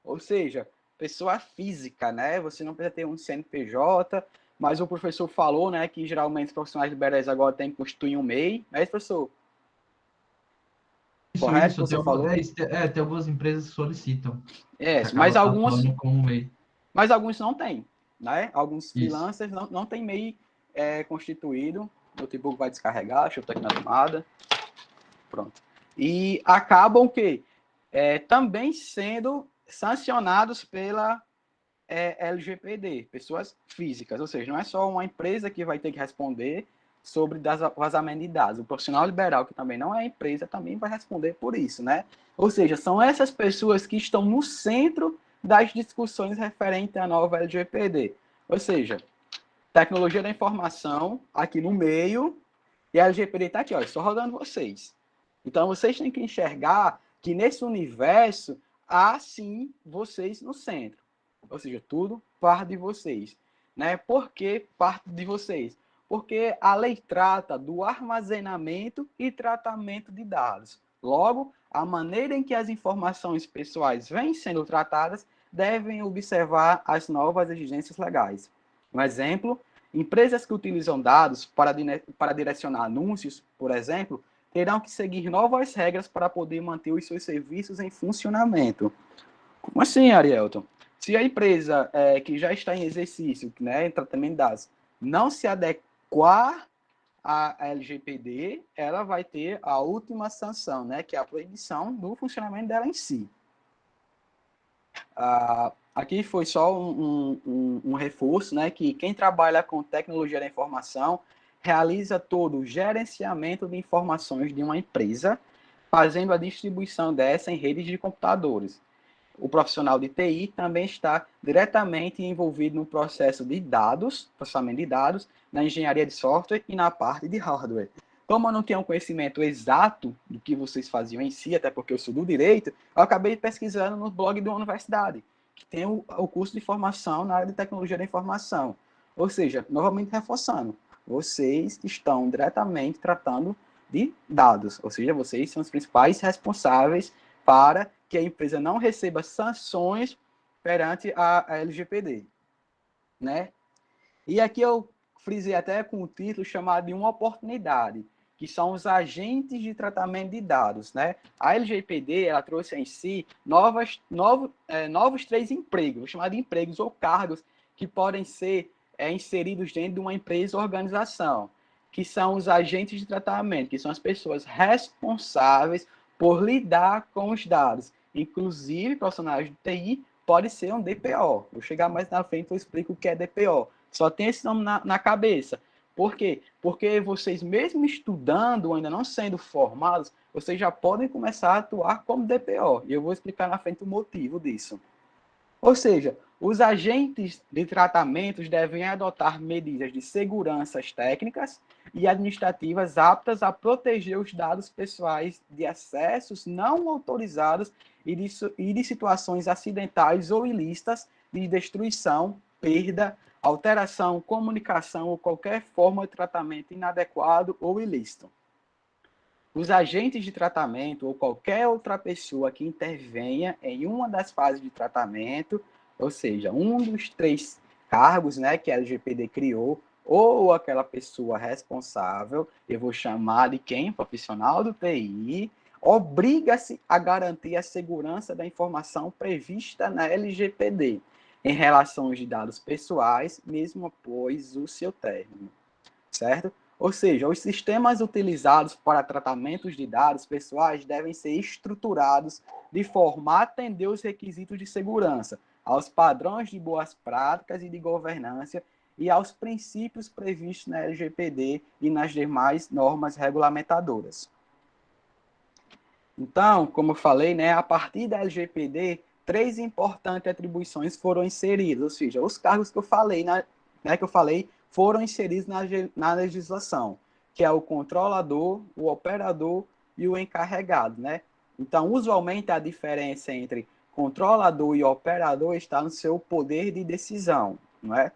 ou seja, pessoa física, né? Você não precisa ter um CNPJ, mas o professor falou, né, que geralmente os profissionais liberais agora têm que constituir um MEI, não é isso, professor? Correto, Isso, você falou? tem algumas empresas que solicitam. Mas Acaba atuando como MEI. Mas alguns não têm, né? Alguns Isso. freelancers não têm MEI constituído. O notebook vai descarregar, deixa eu estar aqui na tomada. Pronto. E acabam que também sendo sancionados pela LGPD, pessoas físicas. Ou seja, não é só uma empresa que vai ter que responder sobre vazamento de dados. O profissional liberal, que também não é empresa, também vai responder por isso, né? Ou seja, são essas pessoas que estão no centro das discussões referentes à nova LGPD. Ou seja, tecnologia da informação aqui no meio e a LGPD está aqui, ó, só rodando vocês. Então, vocês têm que enxergar que nesse universo há, sim, vocês no centro. Ou seja, tudo parte de vocês. Né? Por que parte de vocês? Porque a lei trata do armazenamento e tratamento de dados. Logo, a maneira em que as informações pessoais vêm sendo tratadas devem observar as novas exigências legais. Um exemplo, empresas que utilizam dados para direcionar anúncios, por exemplo, terão que seguir novas regras para poder manter os seus serviços em funcionamento. Como assim, Arielton? Se a empresa que já está em exercício, né, em tratamento de dados, não se adequar à LGPD, ela vai ter a última sanção, né, que é a proibição do funcionamento dela em si. Aqui foi só um reforço, né, que quem trabalha com tecnologia da informação realiza todo o gerenciamento de informações de uma empresa, fazendo a distribuição dessa em redes de computadores. O profissional de TI também está diretamente envolvido no processo de dados, processamento de dados, na engenharia de software e na parte de hardware. Como eu não tinha um conhecimento exato do que vocês faziam em si, até porque eu sou do direito, eu acabei pesquisando no blog de uma universidade, que tem o curso de formação na área de tecnologia da informação. Ou seja, novamente reforçando, vocês estão diretamente tratando de dados, ou seja, vocês são os principais responsáveis para que a empresa não receba sanções perante a LGPD, né? E aqui eu frisei até com o título chamado de uma oportunidade, que são os agentes de tratamento de dados, né? A LGPD, ela trouxe em si novos 3 empregos, vou chamar de empregos ou cargos que podem ser inseridos dentro de uma empresa ou organização, que são os agentes de tratamento, que são as pessoas responsáveis por lidar com os dados. Inclusive, profissionais de TI pode ser um DPO. Vou chegar mais na frente e eu explico o que é DPO. Só tem esse nome na cabeça. Por quê? Porque vocês, mesmo estudando, ou ainda não sendo formados, vocês já podem começar a atuar como DPO. E eu vou explicar na frente o motivo disso. Ou seja, os agentes de tratamentos devem adotar medidas de segurança técnicas e administrativas aptas a proteger os dados pessoais de acessos não autorizados e de situações acidentais ou ilícitas de destruição, perda, alteração, comunicação ou qualquer forma de tratamento inadequado ou ilícito. Os agentes de tratamento ou qualquer outra pessoa que intervenha em uma das fases de tratamento, ou seja, um dos 3 cargos, né, que a LGPD criou, ou aquela pessoa responsável, eu vou chamar de quem? Profissional do TI, obriga-se a garantir a segurança da informação prevista na LGPD em relação aos dados pessoais, mesmo após o seu término, certo? Ou seja, os sistemas utilizados para tratamentos de dados pessoais devem ser estruturados de forma a atender os requisitos de segurança, aos padrões de boas práticas e de governança e aos princípios previstos na LGPD e nas demais normas regulamentadoras. Então, como eu falei, né, a partir da LGPD, 3 importantes atribuições foram inseridas, ou seja, os cargos que eu falei, foram inseridos na legislação, que é o controlador, o operador e o encarregado, né? Então, usualmente, a diferença entre controlador e operador está no seu poder de decisão, não é?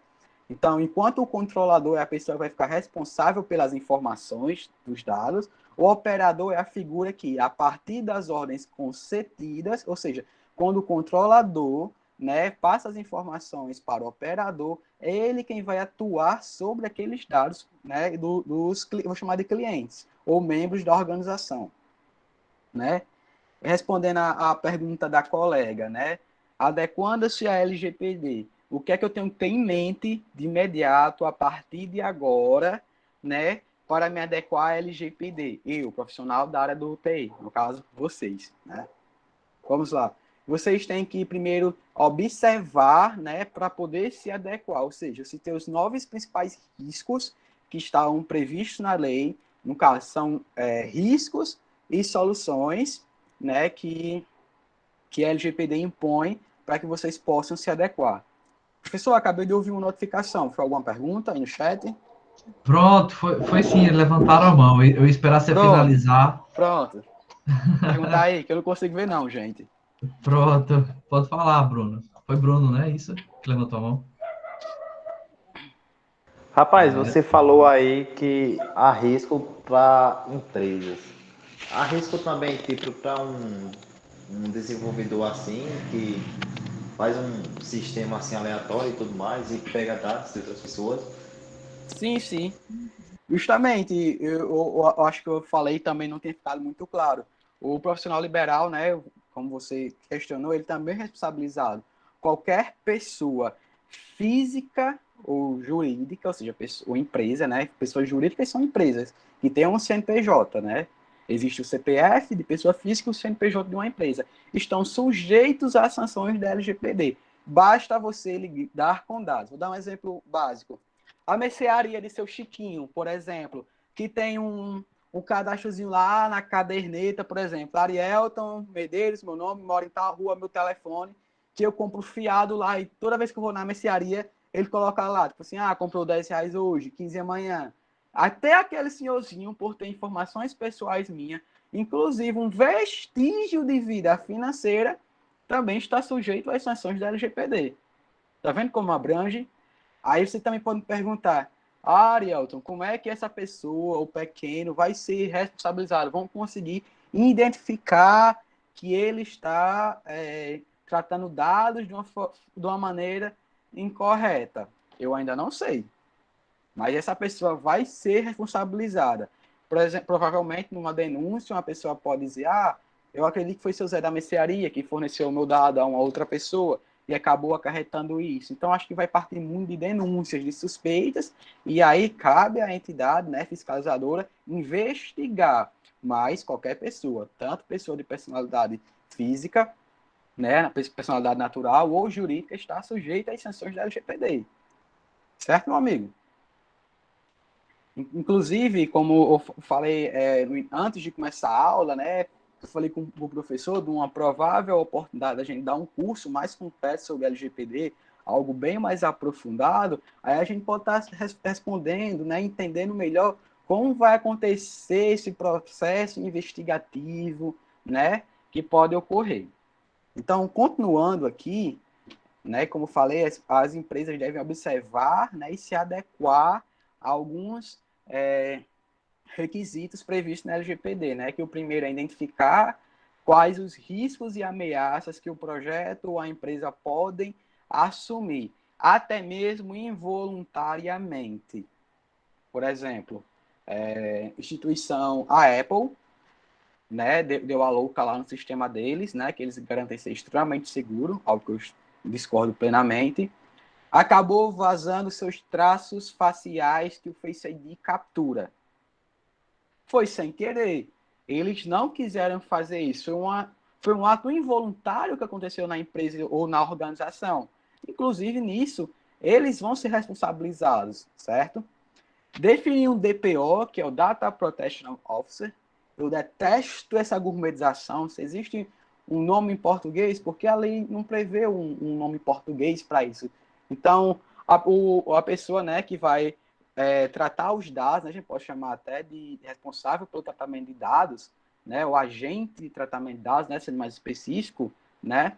Então, enquanto o controlador é a pessoa que vai ficar responsável pelas informações dos dados, o operador é a figura que, a partir das ordens concedidas, ou seja, quando o controlador, né, passa as informações para o operador, é ele quem vai atuar sobre aqueles dados, né, vou chamar de clientes, ou membros da organização, né? Respondendo à pergunta da colega, né, adequando-se à LGPD, o que é que eu tenho que ter em mente de imediato, a partir de agora, né, para me adequar à LGPD? Eu, profissional da área do TI, no caso, vocês, né? Vamos lá. Vocês têm que primeiro observar, né, para poder se adequar, ou seja, se tem os 9 principais riscos que estão previstos na lei, no caso, são riscos e soluções, né, que a LGPD impõe para que vocês possam se adequar. Professor, acabei de ouvir uma notificação. Foi alguma pergunta aí no chat? Pronto, foi sim, levantaram a mão. Eu ia esperar você Pronto. finalizar. Pronto. Perguntar aí, que eu não consigo ver não, gente. Pronto, pode falar, Bruno. Foi Bruno, né? Isso que levantou a mão. Rapaz, você falou aí que há risco para empresas. Há risco também, tipo, para um desenvolvedor assim, que faz um sistema assim aleatório e tudo mais, e pega dados de outras pessoas. Sim, sim. Justamente, eu acho que eu falei também não tem ficado muito claro. O profissional liberal, né, como você questionou, ele também é responsabilizado. Qualquer pessoa física ou jurídica, ou seja, pessoa, ou empresa, né, pessoas jurídicas são empresas que têm um CNPJ, né? Existe o CPF de pessoa física e o CNPJ de uma empresa. Estão sujeitos às sanções da LGPD. Basta você lidar com dados. Vou dar um exemplo básico. A mercearia de seu Chiquinho, por exemplo, que tem um cadastrozinho lá na caderneta, por exemplo, Arielton Medeiros, meu nome, moro em tal rua, meu telefone, que eu compro fiado lá e toda vez que eu vou na mercearia, ele coloca lá, tipo assim, comprou R$10 hoje, 15 amanhã. Até aquele senhorzinho, por ter informações pessoais minhas, inclusive um vestígio de vida financeira, também está sujeito às sanções da LGPD. Tá vendo como abrange? Aí você também pode me perguntar, Arielton, como é que essa pessoa, o pequeno, vai ser responsabilizado? Vamos conseguir identificar que ele está tratando dados de uma maneira incorreta? Eu ainda não sei. Mas essa pessoa vai ser responsabilizada. Por exemplo, provavelmente, numa denúncia, uma pessoa pode dizer, eu acredito que foi seu Zé da mercearia que forneceu o meu dado a uma outra pessoa e acabou acarretando isso. Então, acho que vai partir muito de denúncias, de suspeitas, e aí cabe à entidade, né, fiscalizadora, investigar. Mas qualquer pessoa, tanto pessoa de personalidade física, né, personalidade natural ou jurídica, está sujeita às sanções da LGPD. Certo, meu amigo? Inclusive, como eu falei antes de começar a aula, né, eu falei com o professor de uma provável oportunidade da gente dar um curso mais completo sobre LGPD, algo bem mais aprofundado, aí a gente pode estar respondendo, né, entendendo melhor como vai acontecer esse processo investigativo, né, que pode ocorrer. Então, continuando aqui, né, como eu falei, as empresas devem observar, né, e se adequar a alguns requisitos previstos na LGPD, né? Que o primeiro é identificar quais os riscos e ameaças que o projeto ou a empresa podem assumir, até mesmo involuntariamente. Por exemplo, instituição, a Apple, né, deu a louca lá no sistema deles, né, que eles garantem ser extremamente seguro, algo que eu discordo plenamente. Acabou vazando seus traços faciais que o Face ID captura. Foi sem querer. Eles não quiseram fazer isso. Foi um ato involuntário que aconteceu na empresa ou na organização. Inclusive, nisso, eles vão ser responsabilizados, certo? Definir um DPO, que é o Data Protection Officer. Eu detesto essa gourmetização. Se existe um nome em português, porque a lei não prevê um nome em português para isso. Então, a pessoa, né, que vai tratar os dados, né, a gente pode chamar até de responsável pelo tratamento de dados, né, o agente de tratamento de dados, né, sendo mais específico, né,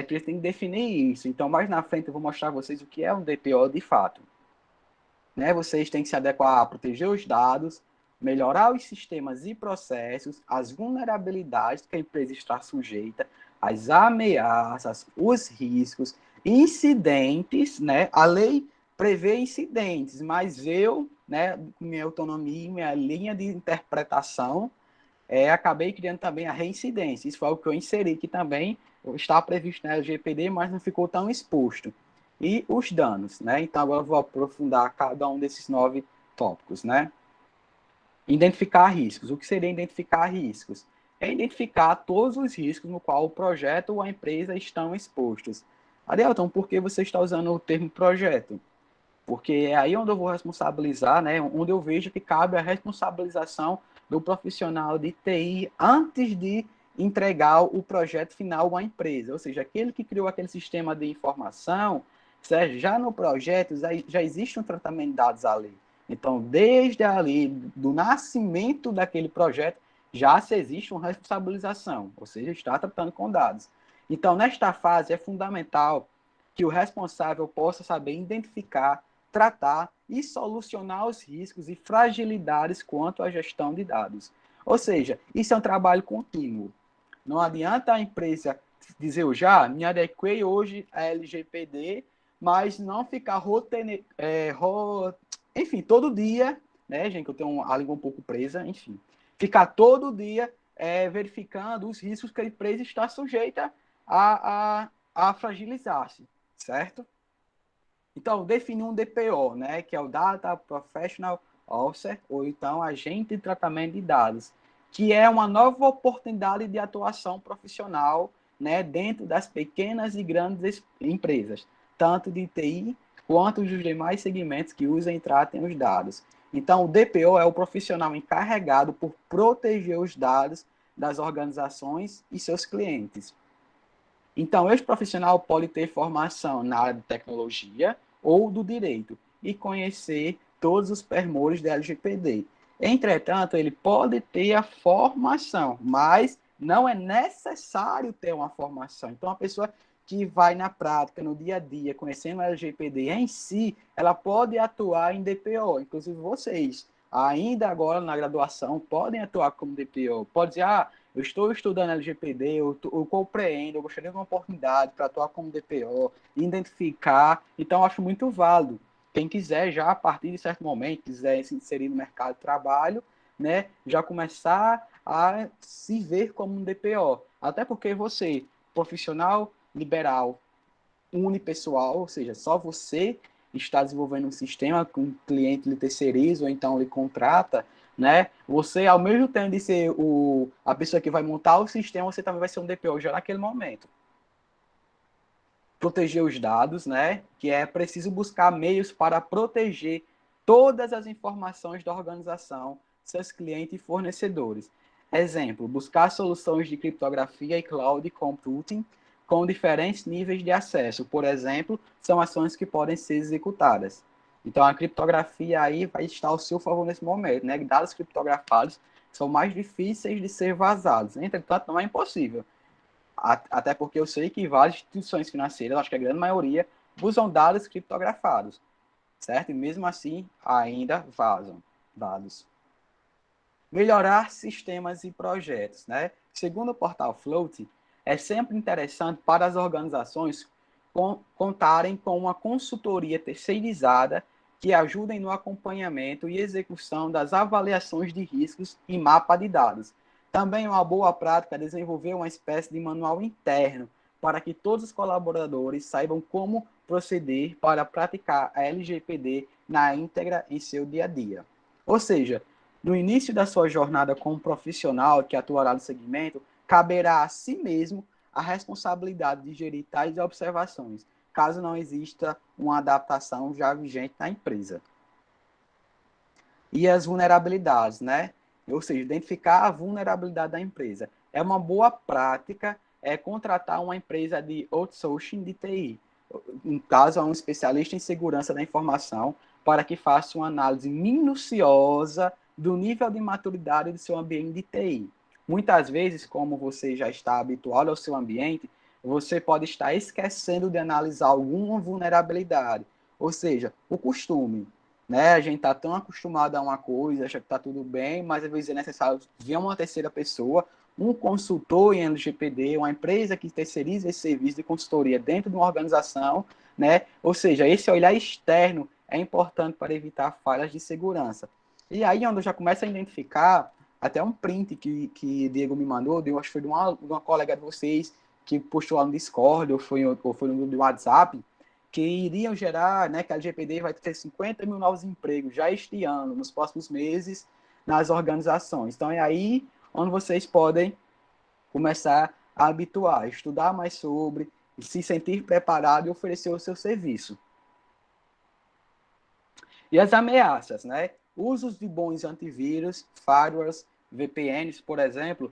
que tem que definir isso. Então, mais na frente eu vou mostrar a vocês o que é um DPO de fato. Né, vocês têm que se adequar a proteger os dados, melhorar os sistemas e processos, as vulnerabilidades que a empresa está sujeita, as ameaças, os riscos, incidentes, né? A lei prevê incidentes, mas eu, né, com minha autonomia, minha linha de interpretação, acabei criando também a reincidência. Isso foi o que eu inseri, que também está previsto na LGPD, mas não ficou tão exposto. E os danos, né? Então, agora eu vou aprofundar cada um desses 9 tópicos, né? Identificar riscos. O que seria identificar riscos? É identificar todos os riscos no qual o projeto ou a empresa estão expostos. Arielton, por que você está usando o termo projeto? Porque é aí onde eu vou responsabilizar, né? Onde eu vejo que cabe a responsabilização do profissional de TI antes de entregar o projeto final à empresa. Ou seja, aquele que criou aquele sistema de informação, certo? Já no projeto, já existe um tratamento de dados ali. Então, desde ali, do nascimento daquele projeto, já se existe uma responsabilização, ou seja, está tratando com dados. Então, nesta fase, é fundamental que o responsável possa saber identificar, tratar e solucionar os riscos e fragilidades quanto à gestão de dados. Ou seja, isso é um trabalho contínuo. Não adianta a empresa dizer, eu já me adequei hoje à LGPD, mas não ficar enfim, todo dia, né, gente, eu tenho a língua um pouco presa, enfim, ficar todo dia verificando os riscos que a empresa está sujeita a fragilizar-se, certo? Então, definir um DPO, né, que é o Data Professional Officer, ou então agente de tratamento de dados, que é uma nova oportunidade de atuação profissional, né, dentro das pequenas e grandes empresas, tanto de TI quanto dos demais segmentos que usam e tratem os dados. Então, o DPO é o profissional encarregado por proteger os dados das organizações e seus clientes. Então, esse profissional pode ter formação na área de tecnologia ou do direito e conhecer todos os primores da LGPD. Entretanto, ele pode ter a formação, mas não é necessário ter uma formação. Então, a pessoa que vai na prática, no dia a dia, conhecendo a LGPD em si, ela pode atuar em DPO. Inclusive, vocês, ainda agora na graduação, podem atuar como DPO. Pode dizer, eu estou estudando LGPD, eu compreendo, eu gostaria de uma oportunidade para atuar como DPO, identificar. Então, eu acho muito válido. Quem quiser, já a partir de certo momento, quiser se inserir no mercado de trabalho, né, já começar a se ver como um DPO. Até porque você, profissional liberal, unipessoal, ou seja, só você está desenvolvendo um sistema que um cliente lhe terceiriza ou então lhe contrata, né? Você, ao mesmo tempo de ser a pessoa que vai montar o sistema, você também vai ser um DPO já naquele momento. Proteger os dados, né? Que é preciso buscar meios para proteger todas as informações da organização, seus clientes e fornecedores. Exemplo, buscar soluções de criptografia e cloud computing com diferentes níveis de acesso. Por exemplo, são ações que podem ser executadas. Então, a criptografia aí vai estar ao seu favor nesse momento, né? Dados criptografados são mais difíceis de ser vazados. Entretanto, não é impossível. Até porque eu sei que várias instituições financeiras, acho que a grande maioria, usam dados criptografados, certo? E mesmo assim, ainda vazam dados. Melhorar sistemas e projetos, né? Segundo o portal Float, é sempre interessante para as organizações contarem com uma consultoria terceirizada que ajudem no acompanhamento e execução das avaliações de riscos e mapa de dados. Também é uma boa prática desenvolver uma espécie de manual interno para que todos os colaboradores saibam como proceder para praticar a LGPD na íntegra em seu dia a dia. Ou seja, no início da sua jornada como profissional que atuará no segmento, caberá a si mesmo a responsabilidade de gerir tais observações, caso não exista uma adaptação já vigente na empresa. E as vulnerabilidades, né? Ou seja, identificar a vulnerabilidade da empresa. É uma boa prática contratar uma empresa de outsourcing de TI, no caso, um especialista em segurança da informação, para que faça uma análise minuciosa do nível de maturidade do seu ambiente de TI. Muitas vezes, como você já está habituado ao seu ambiente, você pode estar esquecendo de analisar alguma vulnerabilidade. Ou seja, o costume. Né? A gente está tão acostumado a uma coisa, acha que está tudo bem, mas às vezes é necessário ver uma terceira pessoa, um consultor em LGPD, uma empresa que terceiriza esse serviço de consultoria dentro de uma organização, né? Ou seja, esse olhar externo é importante para evitar falhas de segurança. E aí, onde eu já começo a identificar, até um print que Diego me mandou, acho que foi de uma colega de vocês, que postou lá no Discord, ou foi no WhatsApp, que iriam gerar, né, que a LGPD vai ter 50 mil novos empregos já este ano, nos próximos meses, nas organizações. Então, é aí onde vocês podem começar a habituar, estudar mais sobre, se sentir preparado e oferecer o seu serviço. E as ameaças, né? Usos de bons antivírus, firewalls, VPNs, por exemplo,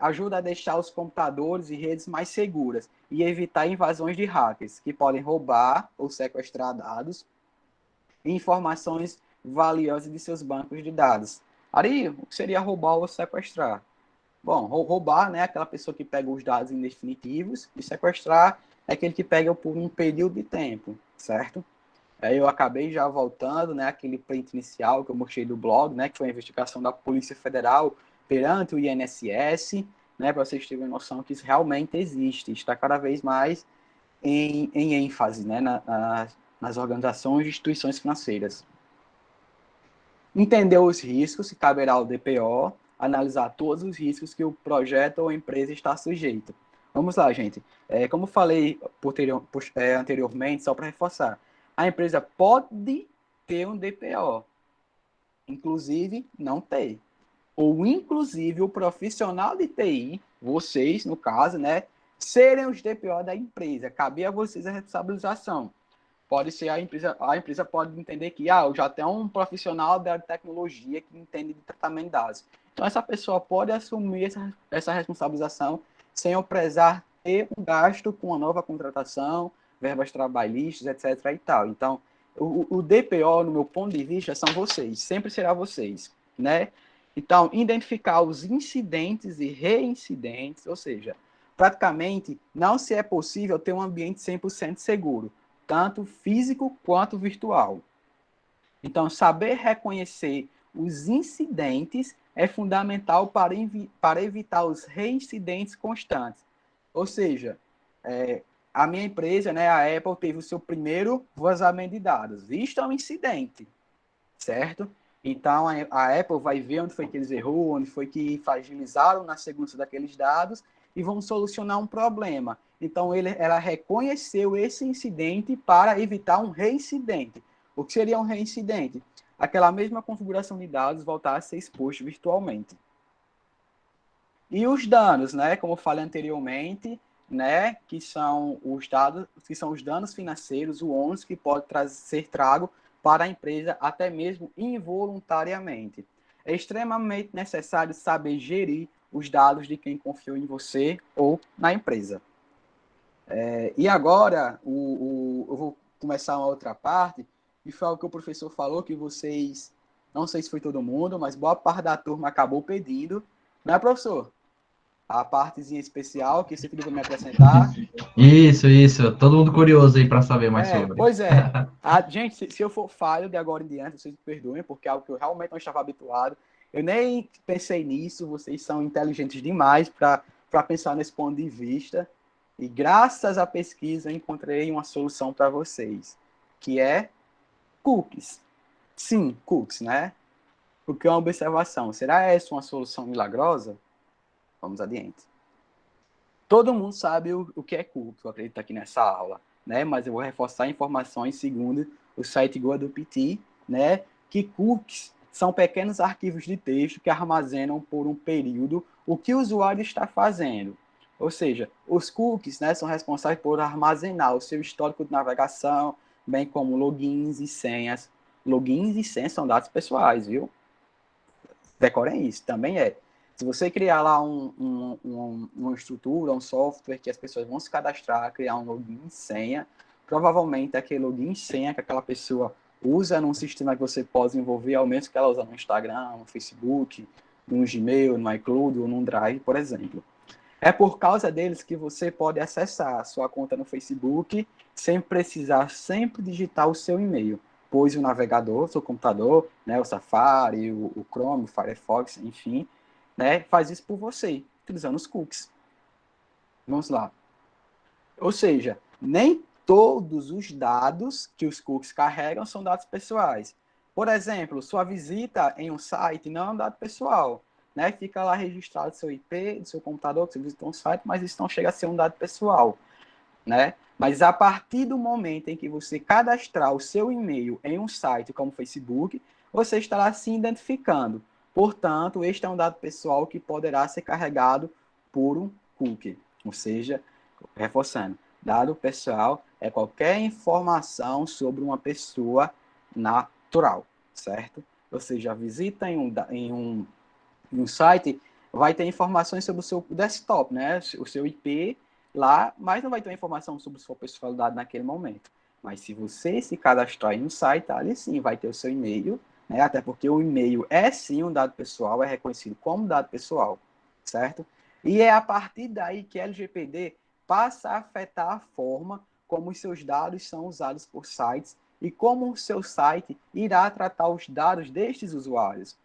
ajuda a deixar os computadores e redes mais seguras e evitar invasões de hackers que podem roubar ou sequestrar dados e informações valiosas de seus bancos de dados. Ari, o que seria roubar ou sequestrar? Bom, roubar, né, aquela pessoa que pega os dados indefinitivos, e sequestrar é aquele que pega por um período de tempo, certo? Aí eu acabei já voltando, né, aquele print inicial que eu mostrei do blog, né, que foi a investigação da Polícia Federal perante o INSS, né, para vocês terem noção que isso realmente existe, está cada vez mais em ênfase, né, nas organizações e instituições financeiras. Entender os riscos, que caberá ao DPO, analisar todos os riscos que o projeto ou empresa está sujeito. Vamos lá, gente. Como falei anteriormente, só para reforçar, a empresa pode ter um DPO, inclusive não ter. Ou, inclusive, o profissional de TI, vocês, no caso, né, serem os DPO da empresa. Cabe a vocês a responsabilização. Pode ser a empresa pode entender que eu já tenho um profissional da tecnologia que entende de tratamento de dados. Então, essa pessoa pode assumir essa responsabilização sem eu prezar ter um gasto com a nova contratação, verbas trabalhistas, etc. e tal. Então, o DPO, no meu ponto de vista, são vocês, sempre será vocês, né? Então, identificar os incidentes e reincidentes, ou seja, praticamente não se é possível ter um ambiente 100% seguro, tanto físico quanto virtual. Então, saber reconhecer os incidentes é fundamental para evitar os reincidentes constantes. Ou seja, a minha empresa, né, a Apple, teve o seu primeiro vazamento de dados. Isto é um incidente, certo? Então, a Apple vai ver onde foi que eles errou, onde foi que fragilizaram na segurança daqueles dados e vão solucionar um problema. Então, ela reconheceu esse incidente para evitar um reincidente. O que seria um reincidente? Aquela mesma configuração de dados voltar a ser exposto virtualmente. E os danos, né? Como eu falei anteriormente, né? Que são os danos financeiros, o ônus que pode ser trago para a empresa, até mesmo involuntariamente. É extremamente necessário saber gerir os dados de quem confiou em você ou na empresa. E agora, eu vou começar uma outra parte, e foi algo que o professor falou, que vocês, não sei se foi todo mundo, mas boa parte da turma acabou pedindo, né, professor? A partezinha especial que você pediu para me apresentar. Isso. Todo mundo curioso aí para saber mais sobre. Pois é. Gente, se eu for falho de agora em diante, vocês me perdoem, porque é algo que eu realmente não estava habituado. Eu nem pensei nisso, vocês são inteligentes demais para pensar nesse ponto de vista. E graças à pesquisa, eu encontrei uma solução para vocês, que é cookies. Sim, cookies, né? Porque é uma observação. Será essa uma solução milagrosa? Vamos adiante. Todo mundo sabe o que é cookies, eu acredito aqui nessa aula, né? Mas eu vou reforçar informações segundo o site GoADoPT, né? Que cookies são pequenos arquivos de texto que armazenam por um período o que o usuário está fazendo. Ou seja, os cookies, né, são responsáveis por armazenar o seu histórico de navegação, bem como logins e senhas. Logins e senhas são dados pessoais, viu? Decorem isso, também é. Se você criar lá uma estrutura, um software que as pessoas vão se cadastrar, criar um login e senha, provavelmente aquele login e senha que aquela pessoa usa num sistema que você pode desenvolver, ao menos que ela usa no Instagram, no Facebook, no Gmail, no iCloud ou no Drive, por exemplo. É por causa deles que você pode acessar a sua conta no Facebook sem precisar sempre digitar o seu e-mail, pois o navegador, o seu computador, né, o Safari, o Chrome, o Firefox, enfim, né, faz isso por você, utilizando os cookies. Vamos lá. Ou seja, nem todos os dados que os cookies carregam são dados pessoais. Por exemplo, sua visita em um site não é um dado pessoal, né? Fica lá registrado seu IP, do seu computador, que você visitou um site, mas isso não chega a ser um dado pessoal, né? Mas a partir do momento em que você cadastrar o seu e-mail em um site como o Facebook, você estará se identificando. Portanto, este é um dado pessoal que poderá ser carregado por um cookie. Ou seja, reforçando, dado pessoal é qualquer informação sobre uma pessoa natural, certo? Ou seja, a visita em em um site, vai ter informações sobre o seu desktop, né? O seu IP lá, mas não vai ter informação sobre sua personalidade naquele momento. Mas se você se cadastrar em um site, ali sim vai ter o seu e-mail, né? Até porque o e-mail é sim um dado pessoal, é reconhecido como dado pessoal, certo? E é a partir daí que a LGPD passa a afetar a forma como os seus dados são usados por sites e como o seu site irá tratar os dados destes usuários.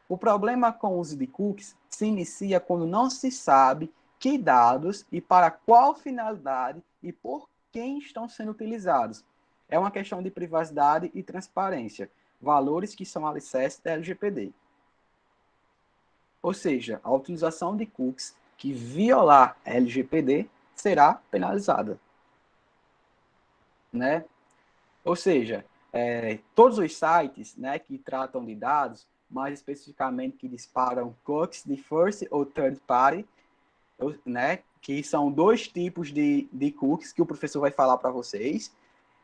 O problema com o uso de cookies se inicia quando não se sabe que dados e para qual finalidade e por quem estão sendo utilizados. É uma questão de privacidade e transparência, valores que são alicerces da LGPD. Ou seja, a utilização de cookies que violar a LGPD será penalizada, né? Ou seja, todos os sites, né, que tratam de dados, mais especificamente que disparam cookies de first ou third party, né, que são dois tipos de cookies que o professor vai falar para vocês.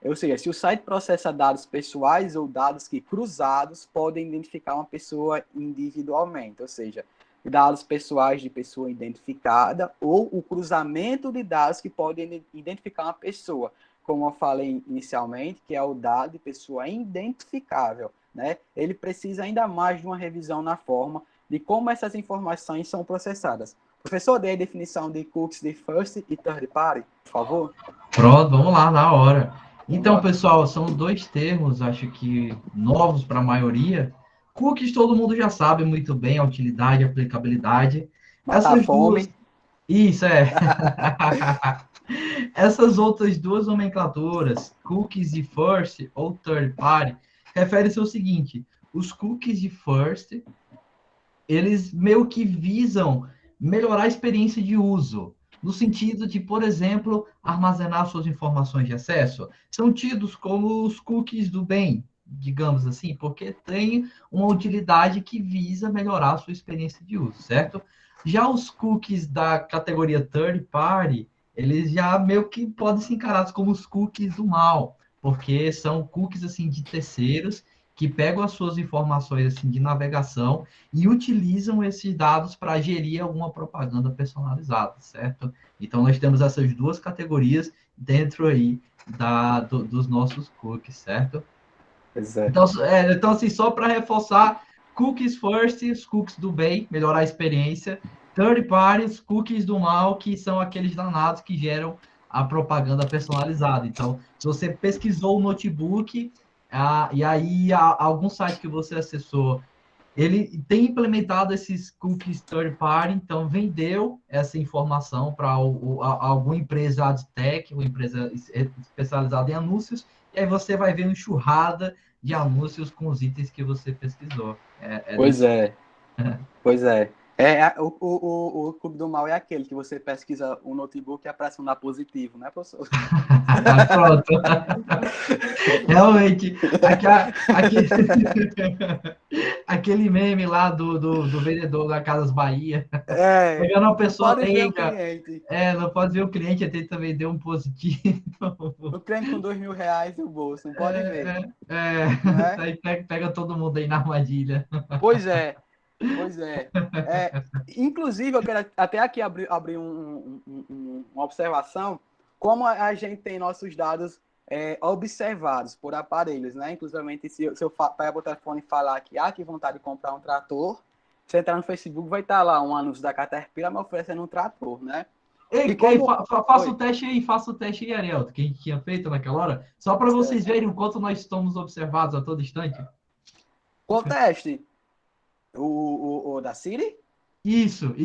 Ou seja, se o site processa dados pessoais ou dados que cruzados podem identificar uma pessoa individualmente, ou seja, dados pessoais de pessoa identificada ou o cruzamento de dados que podem identificar uma pessoa, como eu falei inicialmente, que é o dado de pessoa identificável, né? Ele precisa ainda mais de uma revisão na forma de como essas informações são processadas. Professor, dê a definição de cookies de first e third party, por favor. Pronto, vamos lá, na hora. Então, pessoal, são dois termos, acho que novos para a maioria. Cookies todo mundo já sabe muito bem a utilidade, a aplicabilidade. Matar a fome. Isso, é. Essas outras duas nomenclaturas, cookies de first ou third party, referem-se ao seguinte: os cookies de first, eles meio que visam melhorar a experiência de uso, no sentido de, por exemplo, armazenar suas informações de acesso. São tidos como os cookies do bem, digamos assim, porque tem uma utilidade que visa melhorar a sua experiência de uso, certo? Já os cookies da categoria third party, eles já meio que podem ser encarados como os cookies do mal, porque são cookies assim de terceiros que pegam as suas informações assim de navegação e utilizam esses dados para gerir alguma propaganda personalizada, certo? Então nós temos essas duas categorias dentro aí dos nossos cookies, certo? Exato. Então assim, só para reforçar, cookies first, os cookies do bem, melhorar a experiência. Third parties, cookies do mal, que são aqueles danados que geram a propaganda personalizada. Então, se você pesquisou o notebook, e aí algum site que você acessou, ele tem implementado esses cookies third party, então vendeu essa informação para alguma empresa ad tech, uma empresa especializada em anúncios, e aí você vai ver uma enxurrada de anúncios com os itens que você pesquisou. Pois é. Pois é. O Clube do Mal é aquele que você pesquisa um notebook e aparece um lá positivo, né, professor? Pronto. Realmente, aquele meme lá do vendedor da Casas Bahia. Pegando uma pessoa leiga. Não pode ver o cliente, ele tenta vender um positivo. O cliente com R$2.000 no bolso, não pode ver. Aí pega todo mundo aí na armadilha. Pois é. Inclusive, eu quero até aqui abrir uma observação, como a gente tem nossos dados observados por aparelhos, né? Inclusive, se eu pegar o telefone e falar que vontade de comprar um trator, você entrar no Facebook, vai estar lá um anúncio da Caterpillar me oferecendo um trator, né? Faça o teste aí, Ariel, que a gente tinha feito naquela hora, só para vocês verem o quanto nós estamos observados a todo instante. Qual teste? O da Siri? Isso.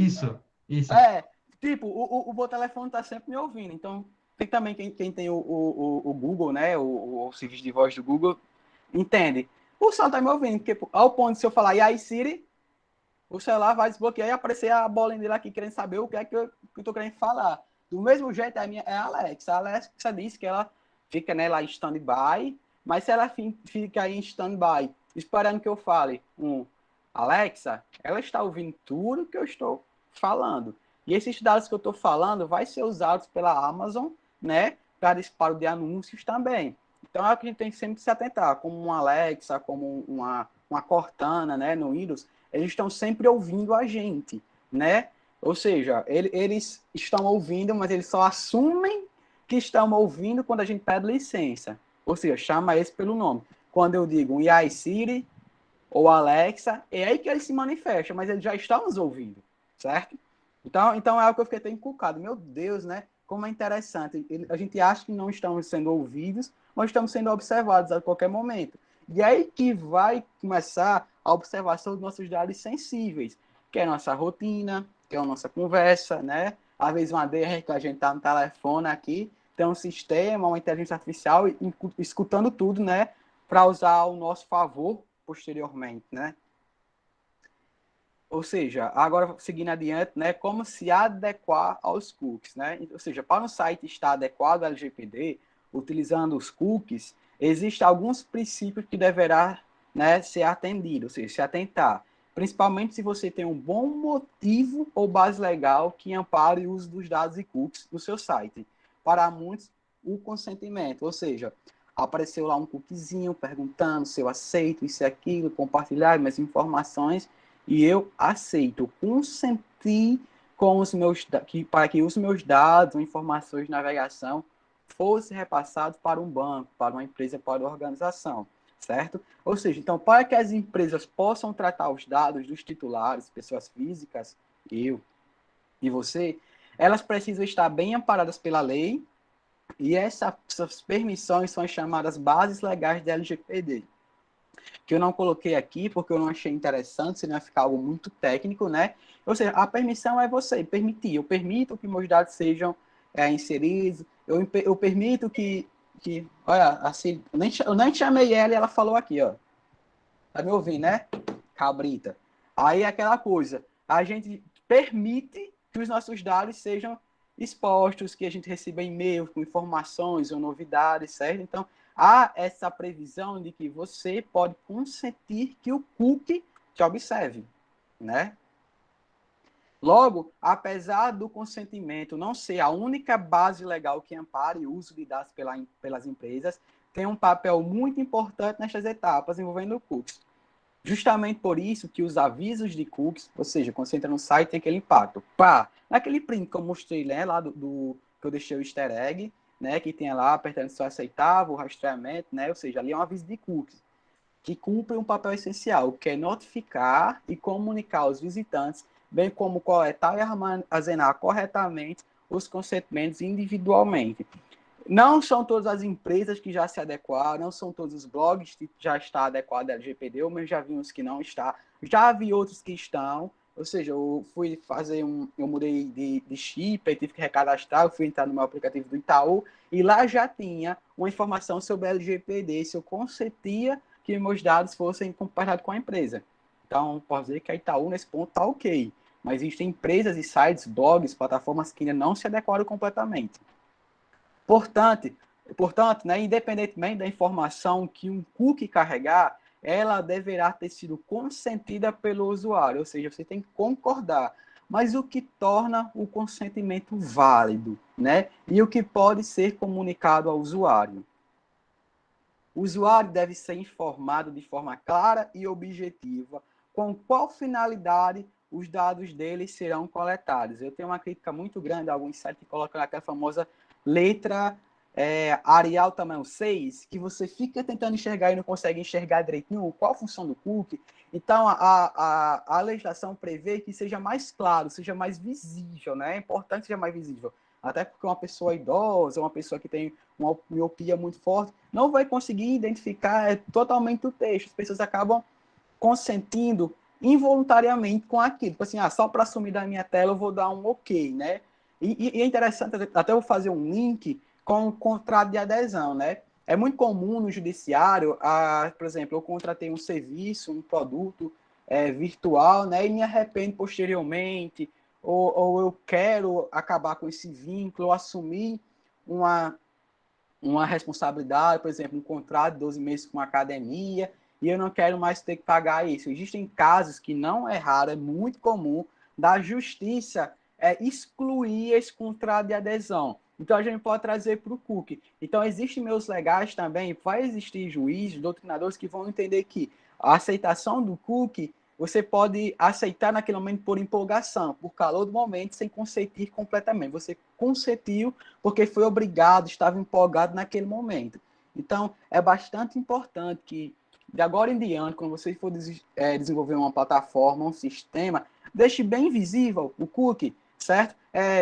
Tipo, o meu telefone tá sempre me ouvindo, então tem também quem tem o Google, né, o serviço de voz do Google, entende. O celular tá me ouvindo, porque ao ponto de se eu falar, e aí Siri, o celular vai desbloquear e aparecer a bolinha dele aqui querendo saber o que é que eu tô querendo falar. Do mesmo jeito, é a Alexa. A Alexa diz que ela fica, né, lá em stand-by, mas se ela fica aí em stand-by, esperando que eu fale Alexa, ela está ouvindo tudo que eu estou falando. E esses dados que eu estou falando vai ser usados pela Amazon, né, para disparo de anúncios também. Então, é o que a gente tem que sempre se atentar, como uma Alexa, como uma Cortana, né, no Windows, eles estão sempre ouvindo a gente, né? Ou seja, eles estão ouvindo, mas eles só assumem que estão ouvindo quando a gente pede licença. Ou seja, chama eles pelo nome. Quando eu digo um AI Siri ou Alexa, é aí que eles se manifestam, mas eles já estão nos ouvindo, certo? Então é algo que eu fiquei até encucado. Meu Deus, né? Como é interessante. A gente acha que não estamos sendo ouvidos, mas estamos sendo observados a qualquer momento. E aí que vai começar a observação dos nossos dados sensíveis, que é a nossa rotina, que é a nossa conversa, né? Às vezes uma DR que a gente está no telefone aqui, tem um sistema, uma inteligência artificial escutando tudo, né? Para usar ao nosso favor posteriormente, né? Ou seja, agora seguindo adiante, né, como se adequar aos cookies, né? Ou seja, para um site estar adequado ao LGPD, utilizando os cookies, existem alguns princípios que deverá, né, ser atendido, ou seja, se atentar. Principalmente se você tem um bom motivo ou base legal que ampare o uso dos dados e cookies do seu site. Para muitos, o consentimento, ou seja, apareceu lá um cookiezinho perguntando se eu aceito isso e aquilo, compartilhar minhas informações, e eu aceito, consenti com os meus, para que os meus dados ou informações de navegação fossem repassados para um banco, para uma empresa, para uma organização, certo? Ou seja, então, para que as empresas possam tratar os dados dos titulares, pessoas físicas, eu e você, elas precisam estar bem amparadas pela lei, e essas permissões são as chamadas bases legais da LGPD, que eu não coloquei aqui porque eu não achei interessante, senão ia ficar algo muito técnico, né? Ou seja, a permissão é você permitir. Eu permito que meus dados sejam inseridos, eu permito que olha, assim, eu nem chamei ela e ela falou aqui, ó. Tá me ouvindo, né? Cabrita. Aí é aquela coisa, a gente permite que os nossos dados sejam expostos, que a gente receba e-mail com informações ou novidades, certo? Então, há essa previsão de que você pode consentir que o cookie te observe, né? Logo, apesar do consentimento não ser a única base legal que ampare o uso de dados pelas empresas, tem um papel muito importante nestas etapas envolvendo cookies. Justamente por isso que os avisos de cookies, ou seja, quando você entra no site, tem aquele impacto. Naquele print que eu mostrei, né, lá que eu deixei o easter egg, né, que tem lá, apertando se eu aceitava, o rastreamento, né, ou seja, ali é um aviso de cookies, que cumpre um papel essencial, que é notificar e comunicar aos visitantes, bem como coletar e armazenar corretamente os consentimentos individualmente. Não são todas as empresas que já se adequaram, não são todos os blogs que já está adequado ao LGPD, mas já vi uns que não está, já vi outros que estão, ou seja, eu fui fazer eu mudei de chip, aí tive que recadastrar, eu fui entrar no meu aplicativo do Itaú, e lá já tinha uma informação sobre a LGPD, se eu consentia que meus dados fossem compartilhados com a empresa. Então, posso dizer que a Itaú, nesse ponto, está ok, mas existem empresas e sites, blogs, plataformas que ainda não se adequaram completamente. Portanto, né, independentemente da informação que um cookie carregar, ela deverá ter sido consentida pelo usuário, ou seja, você tem que concordar. Mas o que torna o consentimento válido, né? E o que pode ser comunicado ao usuário? O usuário deve ser informado de forma clara e objetiva com qual finalidade os dados dele serão coletados. Eu tenho uma crítica muito grande a alguns sites que colocam aquela famosa letra Arial tamanho 6, que você fica tentando enxergar e não consegue enxergar direitinho qual a função do cookie. Então, a legislação prevê que seja mais claro, seja mais visível, né? É importante que seja mais visível. Até porque uma pessoa idosa, uma pessoa que tem uma miopia muito forte, não vai conseguir identificar totalmente o texto. As pessoas acabam consentindo involuntariamente com aquilo. Tipo assim, só para sumir da minha tela eu vou dar um ok, né? E é interessante, até eu vou fazer um link com o contrato de adesão, né? É muito comum no judiciário, por exemplo, eu contratei um serviço, um produto virtual, né? E me arrependo posteriormente, ou eu quero acabar com esse vínculo, ou assumir uma responsabilidade, por exemplo, um contrato de 12 meses com uma academia, e eu não quero mais ter que pagar isso. Existem casos que não é raro, é muito comum, da justiça excluir esse contrato de adesão. Então, a gente pode trazer para o cookie. Então, existem meios legais também, vai existir juízes, doutrinadores que vão entender que a aceitação do cookie você pode aceitar naquele momento por empolgação, por calor do momento, sem consentir completamente. Você consentiu porque foi obrigado, estava empolgado naquele momento. Então, é bastante importante que, de agora em diante, quando você for desenvolver uma plataforma, um sistema, deixe bem visível o cookie, certo?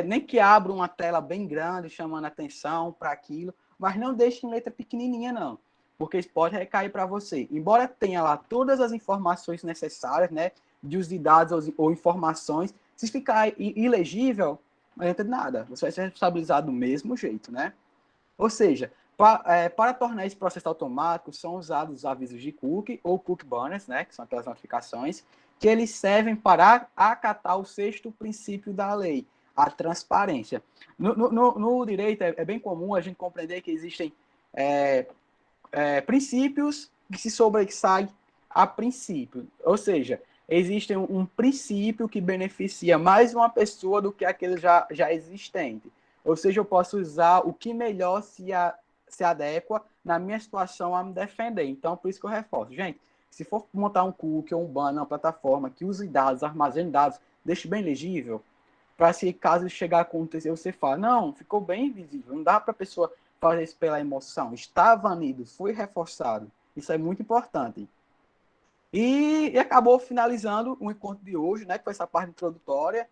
Nem que abra uma tela bem grande, chamando atenção para aquilo, mas não deixe em letra pequenininha, não, porque isso pode recair para você. Embora tenha lá todas as informações necessárias, né, de uso de dados ou informações, se ficar ilegível, não adianta de nada, você vai ser responsabilizado do mesmo jeito, né? Ou seja, para tornar esse processo automático, são usados os avisos de cookie ou cookie banners, né, que são aquelas notificações, que eles servem para acatar o sexto princípio da lei, a transparência. No direito, é bem comum a gente compreender que existem princípios que se sobressaem a princípio. Ou seja, existe um princípio que beneficia mais uma pessoa do que aquele já existente. Ou seja, eu posso usar o que melhor se adequa na minha situação a me defender. Então, por isso que eu reforço. Gente, se for montar um cookie ou um banner, uma plataforma que use dados, armazene dados, deixe bem legível, para se caso chegar a acontecer, você fala, não, ficou bem visível, não dá para a pessoa fazer isso pela emoção, está vanido, foi reforçado. Isso é muito importante. E acabou finalizando o encontro de hoje, né, que foi essa parte introdutória,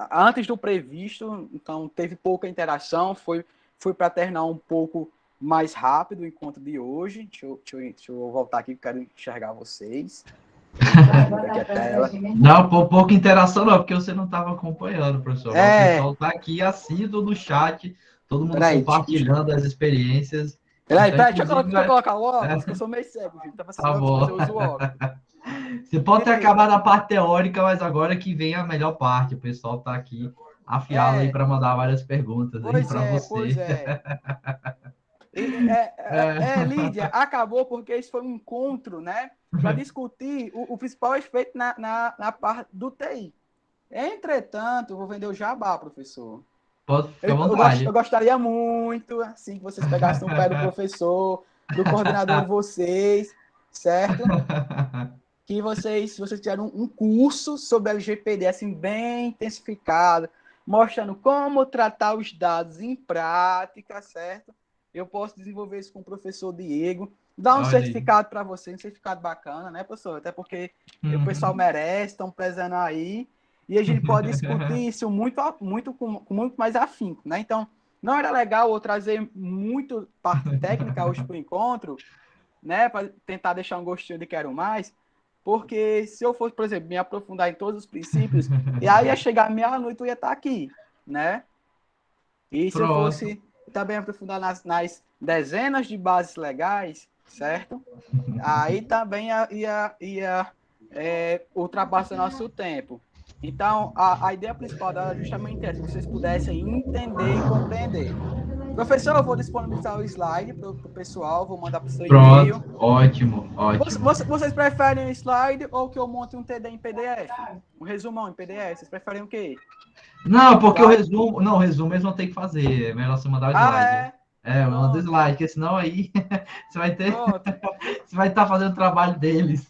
antes do previsto, então teve pouca interação, foi para terminar um pouco mais rápido o encontro de hoje. Deixa eu voltar aqui, que eu quero enxergar vocês. Aqui a tela. Não, pouca interação não, porque você não estava acompanhando, professor. O pessoal está aqui assíduo no chat, todo mundo compartilhando as experiências. Peraí, deixa eu colocar o óculos, que eu sou meio cego, gente. Tá bom. Mas eu uso o óculos. Você pode ter acabado a parte teórica, mas agora que vem a melhor parte. O pessoal está aqui afiado aí para mandar várias perguntas para você. Pois é. Lídia, acabou porque isso foi um encontro, né, para discutir o principal efeito na parte do TI. Entretanto, vou vender o jabá, professor. Pode ficar à vontade. Eu gostaria muito, assim, que vocês pegassem o pé do professor, do coordenador de vocês, certo? Que vocês tiveram um curso sobre LGPD, assim, bem intensificado, mostrando como tratar os dados em prática, certo? Eu posso desenvolver isso com o professor Diego, dar um certificado para você, um certificado bacana, né, professor? Até porque o pessoal merece, estão prezando aí, e a gente pode discutir isso com muito mais afinco, né? Então, não era legal eu trazer muito parte técnica hoje para o encontro, né, para tentar deixar um gostinho de quero mais, porque se eu fosse, por exemplo, me aprofundar em todos os princípios, e aí ia chegar meia-noite eu ia estar aqui, né? E se eu fosse também aprofundar nas dezenas de bases legais, certo? Aí também ia ultrapassar nosso tempo. Então, a ideia principal dela é justamente essa, que vocês pudessem entender e compreender. Professor, eu vou disponibilizar o slide para o pessoal, vou mandar para o seu e-mail. Ótimo. Vocês preferem o slide ou que eu monte um TD em PDF? Um resumão em PDF? Vocês preferem o quê? Não, porque o resumo eles vão ter que fazer. É melhor você mandar o slide. Manda o slide, porque senão aí você vai estar fazendo o trabalho deles.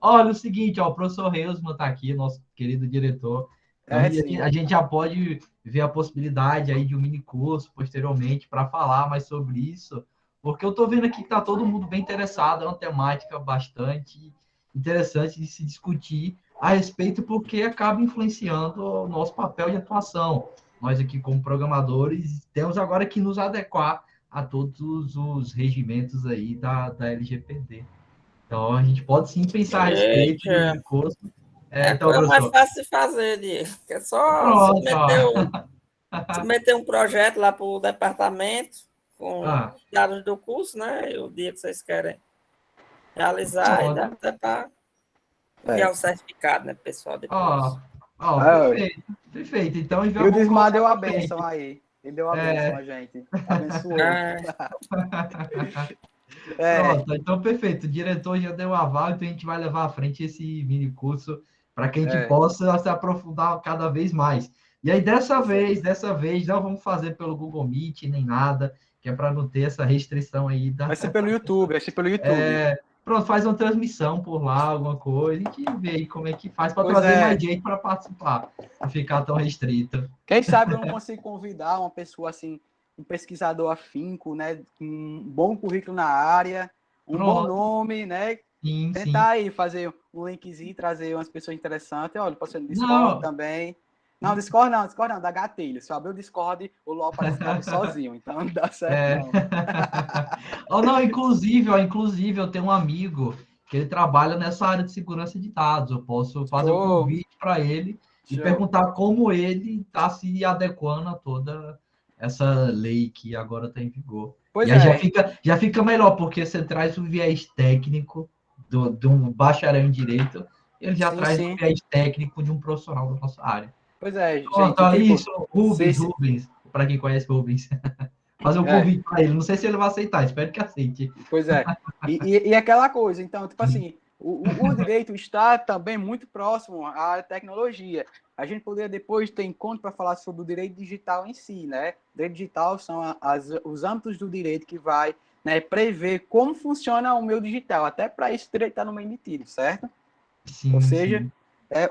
Olha, o seguinte, o professor Reusman está aqui, nosso querido diretor. Então, a gente já pode ver a possibilidade aí de um mini curso posteriormente para falar mais sobre isso, porque eu estou vendo aqui que está todo mundo bem interessado, é uma temática bastante interessante de se discutir a respeito, porque acaba influenciando o nosso papel de atuação. Nós aqui, como programadores, temos agora que nos adequar a todos os regimentos aí da LGPD. Então, a gente pode sim pensar a respeito do curso. Então, é mais fácil de fazer, Diego. É só submeter um projeto lá para o departamento com dados do curso, né? O dia que vocês querem realizar, e dá para enviar o certificado, né, pessoal? Perfeito. Então, e o Desmar deu a bênção aí. Ele deu a bênção a gente. Abençoou. Pronto, então perfeito. O diretor já deu o aval, então a gente vai levar à frente esse mini curso para que a gente possa se aprofundar cada vez mais. E aí, dessa vez, não vamos fazer pelo Google Meet nem nada, que é para não ter essa restrição aí. Vai ser pelo YouTube, Pronto, faz uma transmissão por lá, alguma coisa, e que vê aí como é que faz para Pois trazer é. mais gente para participar, não ficar tão restrito. Quem sabe eu não consigo convidar uma pessoa assim, um pesquisador afinco, né? Um bom currículo na área, um bom Pronto. nome, né? Sim, Tentar aí fazer um linkzinho, trazer umas pessoas interessantes. Olha, pode ser no Discord Não. também. Não, Discord não, dá gatilho. Se eu abrir o Discord, o LOL parece que abre sozinho, então não dá certo, não. Oh, não, inclusive, eu tenho um amigo que ele trabalha nessa área de segurança de dados. Eu posso fazer um convite para ele e perguntar como ele está se adequando a toda essa lei que agora está em vigor. Pois e aí já fica melhor, porque você traz o viés técnico de um bacharel em direito, ele já traz o viés técnico de um profissional da nossa área. Pois é, gente. tipo, Isso, Rubens, para quem conhece Rubens. Fazer um convite para ele. Não sei se ele vai aceitar, espero que aceite. Pois é. E aquela coisa, então, tipo assim, o direito está também muito próximo à tecnologia. A gente poderia depois ter encontro para falar sobre o direito digital em si, né? O direito digital são os âmbitos do direito que vai, né, prever como funciona o meu digital. Até para isso o direito está no meio emitido, certo? Sim, ou seja,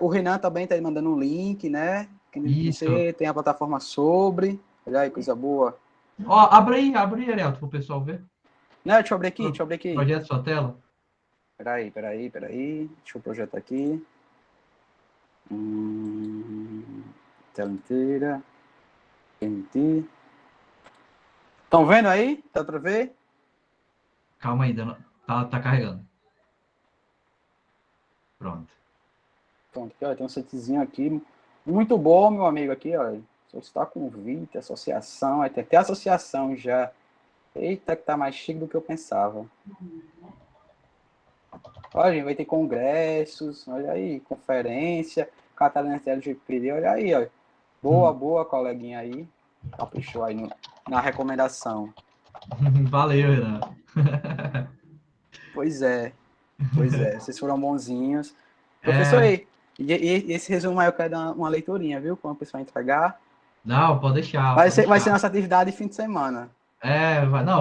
o Renan também está mandando um link, né? Que você tem a plataforma sobre. Olha aí, coisa boa. Ó, abre aí, Ariel, para o pessoal ver. Não, deixa eu abrir aqui. Projeto sua tela. Peraí. Deixa eu projetar aqui. Tela inteira. NT. Estão vendo aí? Dá para ver? Calma aí, tá carregando. Pronto. Aqui, ó, tem um setzinho aqui. Muito bom, meu amigo, aqui, ó. Solicitar convite, associação. Aí tem até associação já. Eita, que tá mais chique do que eu pensava. Olha, gente, vai ter congressos, olha aí, conferência, Catarina LGPD, olha aí, ó. Boa, coleguinha aí. Caprichou aí na recomendação. Valeu, Renan. Pois é, vocês foram bonzinhos. Professor, e esse resumo aí eu quero dar uma leiturinha, viu? Quando o pessoal entregar. Não, pode deixar. Vai ser nossa atividade de fim de semana.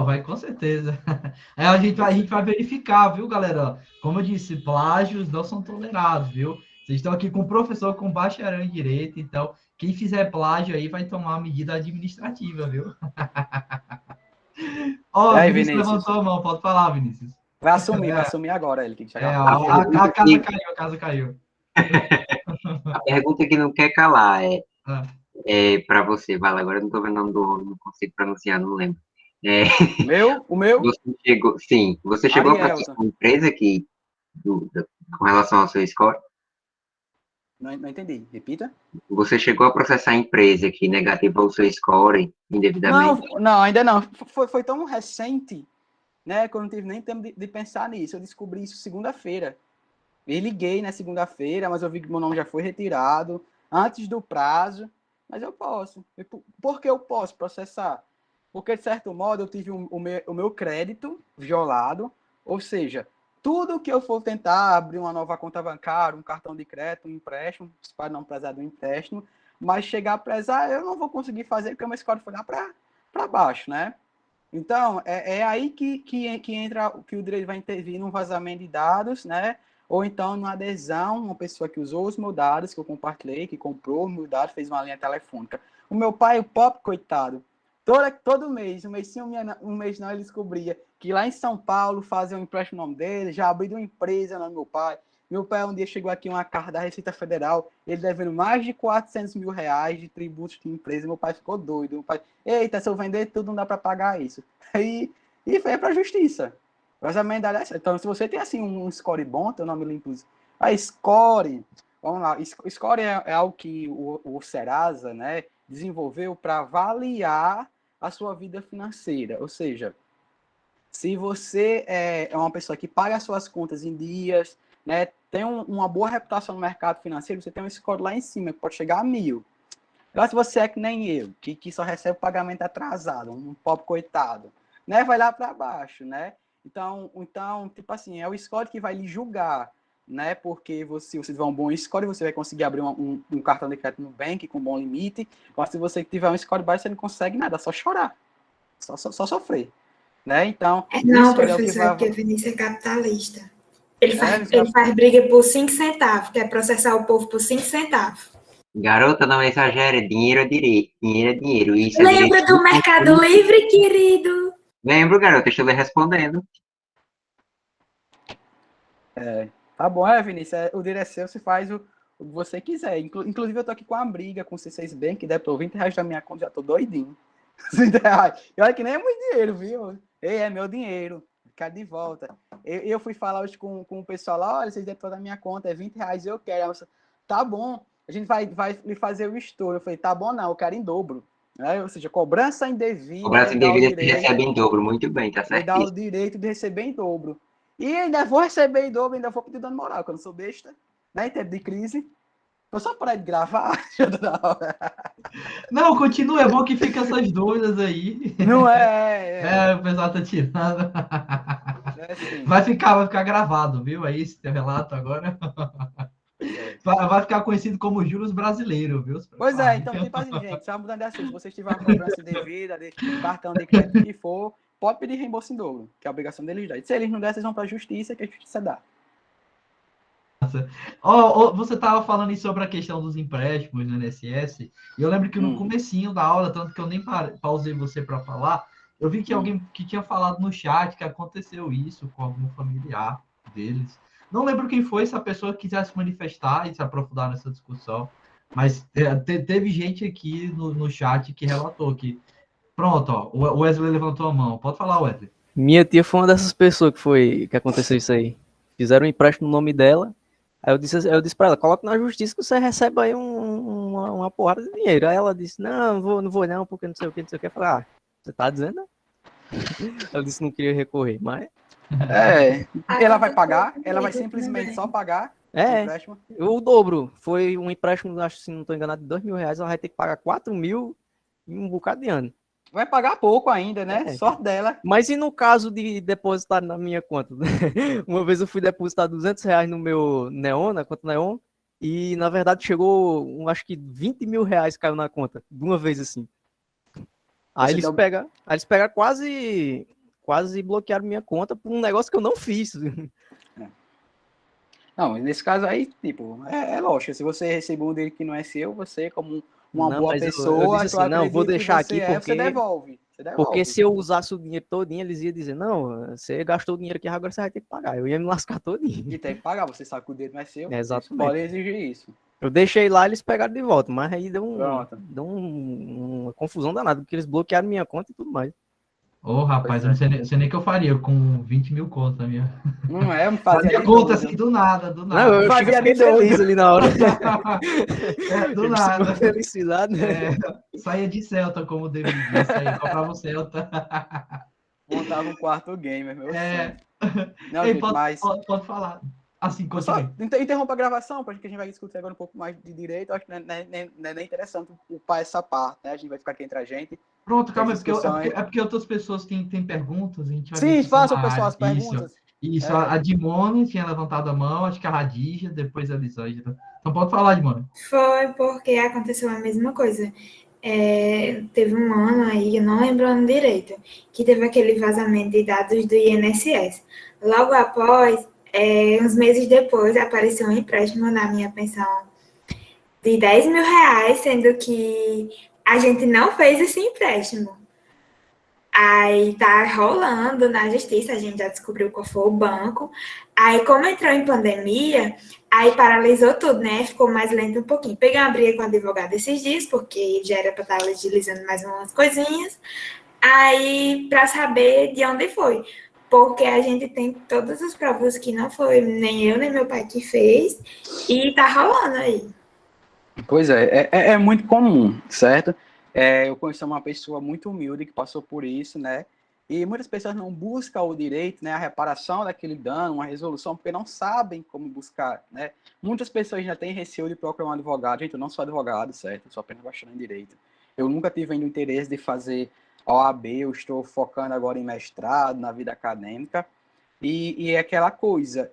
Vai com certeza. A gente vai verificar, viu, galera? Como eu disse, plágios não são tolerados, viu? Vocês estão aqui com um professor com bacharel em direito, então quem fizer plágio aí vai tomar uma medida administrativa, viu? Vinícius levantou a mão, pode falar, Vinícius. Vai assumir agora ele. Que a casa caiu. A pergunta que não quer calar é para você, Vala, agora eu não estou vendo o nome do homem, não consigo pronunciar, não lembro. O meu? Você chegou a processar uma empresa com relação ao seu score? Não entendi, repita. Você chegou a processar a empresa que negativou o seu score indevidamente? Não, ainda não. Foi tão recente, né, que eu não tive nem tempo de pensar nisso. Eu descobri isso segunda-feira. Eu liguei na segunda-feira, mas eu vi que meu nome já foi retirado antes do prazo, mas eu posso. Por que eu posso processar? Porque, de certo modo, eu tive o meu crédito violado, ou seja, tudo que eu for tentar abrir uma nova conta bancária, um cartão de crédito, um empréstimo, para não prezar do empréstimo, mas chegar a prezar, eu não vou conseguir fazer, porque o meu score foi lá para baixo, né? Então, é aí que entra, que o direito vai intervir num vazamento de dados, né? Ou então, numa adesão, uma pessoa que usou os meus dados, que eu compartilhei, que comprou os meus dados, fez uma linha telefônica. O meu pai, o pobre coitado, todo mês, um mês sim, um mês não, ele descobria que lá em São Paulo fazia um empréstimo no nome dele, já abriu uma empresa no nome do meu pai. Meu pai um dia chegou aqui uma carta da Receita Federal, ele devendo mais de 400 mil reais de tributos de empresa, meu pai ficou doido. Meu pai, eita, se eu vender tudo, não dá para pagar isso. E foi para a justiça. Então, se você tem assim um score bom, teu nome limpo. Score, vamos lá, score é algo que o Serasa, né, desenvolveu para avaliar a sua vida financeira. Ou seja, se você é uma pessoa que paga as suas contas em dias, né, tem uma boa reputação no mercado financeiro, você tem um score lá em cima, que pode chegar a 1000. Agora, se você é que nem eu, que só recebe pagamento atrasado, um pobre coitado, né, vai lá para baixo, né? Então, tipo assim, é o score que vai lhe julgar, né? Porque se você tiver um bom score, você vai conseguir abrir um cartão de crédito no Nubank com bom limite. Mas se você tiver um score baixo, você não consegue nada, só chorar, só sofrer, né? Então, Não, isso é o que professor, vai... porque Vinícius é capitalista. Ele É, faz briga por 5 centavos, quer processar o povo por 5 centavos. Garota, não exagere, dinheiro é direito, dinheiro é dinheiro, isso é Lembra direitinho. do Mercado Livre, querido? Lembro, garota, estou lhe respondendo. Tá bom, Vinícius, o direito é seu, você faz o que você quiser. Inclusive, eu tô aqui com uma briga com o C6 Bank, que deve por R$20 da minha conta, já tô doidinho. R$20. E olha que nem é muito dinheiro, viu? Ei, é meu dinheiro. Quero de volta. Eu fui falar hoje com o pessoal lá, olha, vocês devem da minha conta, é R$20, eu quero. Ela falou, tá bom, a gente vai lhe fazer o estouro. Eu falei, tá bom não, eu quero em dobro. Né? Ou seja, cobrança indevida. Cobrança indevida se recebe em dobro, muito bem, tá Me dá o certíssimo. direito de receber em dobro. E ainda vou receber em dobro, ainda vou pedir dano moral, que eu não sou besta, né? Em tempo de crise. Eu só parar de gravar. Não, continua, é bom que fica essas dúvidas aí. Não é. O pessoal tá tirando. É assim. Vai ficar gravado, viu? Aí esse teu relato agora. Vai ficar conhecido como juros brasileiro, viu? Pois é, então, tipo assim, gente, só mudando de assunto. Se vocês tiverem uma cobrança devida, de cartão de crédito que for, pode pedir reembolso em dobro, que é a obrigação deles dar. E se eles não der, vocês vão para a justiça, que a justiça dá. Você estava falando sobre a questão dos empréstimos no INSS, e eu lembro que no comecinho da aula, tanto que eu nem pausei você para falar, eu vi que alguém que tinha falado no chat que aconteceu isso com algum familiar deles. Não lembro quem foi, se a pessoa quisesse manifestar e se aprofundar nessa discussão, mas teve gente aqui no chat que relatou que, pronto, ó, o Wesley levantou a mão. Pode falar, Wesley. Minha tia foi uma dessas pessoas que aconteceu isso aí. Fizeram um empréstimo no nome dela. Aí eu disse pra ela, coloca na justiça que você recebe aí uma porrada de dinheiro. Aí ela disse, não vou não, porque não sei o que. Eu falei, você tá dizendo? Ela disse que não queria recorrer, mas... Ela vai pagar, ela vai simplesmente só pagar o empréstimo. O dobro. Foi um empréstimo, acho que se não estou enganado, de R$2.000, ela vai ter que pagar 4.000 em um bocado de ano. Vai pagar pouco ainda, né? Sorte dela. Mas e no caso de depositar na minha conta? Uma vez eu fui depositar R$200 no meu Neon, na conta Neon, e na verdade chegou, acho que R$20.000 caiu na conta, de uma vez assim. Aí eles pegaram quase bloquearam minha conta por um negócio que eu não fiz. Não, nesse caso aí, tipo, é lógico, se você receber um dinheiro que não é seu, você como uma boa pessoa, eu disse assim, não, vou deixar aqui porque você devolve. Porque se eu usasse o dinheiro todinho, eles iam dizer, não, você gastou o dinheiro aqui, agora você vai ter que pagar. Eu ia me lascar todinho. E tem que pagar, você sabe que o dinheiro não é seu, exatamente. Pode exigir isso. Eu deixei lá, eles pegaram de volta, mas aí deu uma confusão danada, porque eles bloquearam minha conta e tudo mais. Rapaz, eu não sei nem o que eu faria com 20.000 contas na minha... Não é, fazia conta assim, do nada. Não, eu fazia bem feliz ali na hora. Do nada. Felicidade. Saía de Celta, como o David disse, comprava o Celta. Montava um quarto gamer, meu Não, Ei, gente, pode falar. Assim, só interrompa a gravação, porque a gente vai discutir agora um pouco mais de direito. Acho que não é nem interessante upar essa parte, né? A gente vai ficar aqui entre a gente. Pronto, calma, é porque outras pessoas têm perguntas. A gente vai Sim, façam, pessoal, as perguntas. Isso, a Dimone tinha levantado a mão, acho que a Radija, depois a Elisângela. Então pode falar, Dimone. Foi porque aconteceu a mesma coisa. Teve um ano aí, eu não lembro o ano direito, que teve aquele vazamento de dados do INSS. Logo após, uns meses depois, apareceu um empréstimo na minha pensão de R$10.000, sendo que a gente não fez esse empréstimo. Aí tá rolando na justiça, a gente já descobriu qual foi o banco. Aí, como entrou em pandemia, aí paralisou tudo, né? Ficou mais lento um pouquinho. Peguei uma briga com o advogado esses dias, porque já era para estar legislando mais umas coisinhas. Aí, para saber de onde foi. Porque a gente tem todas as provas que não foi nem eu, nem meu pai que fez. E tá rolando aí. Pois é muito comum, certo? Eu conheci uma pessoa muito humilde que passou por isso, né? E muitas pessoas não buscam o direito, né? A reparação daquele dano, uma resolução, porque não sabem como buscar, né? Muitas pessoas já têm receio de procurar um advogado. Gente, eu não sou advogado, certo? Eu sou apenas bacharel em direito. Eu nunca tive ainda o interesse de fazer OAB, eu estou focando agora em mestrado, na vida acadêmica. E é aquela coisa,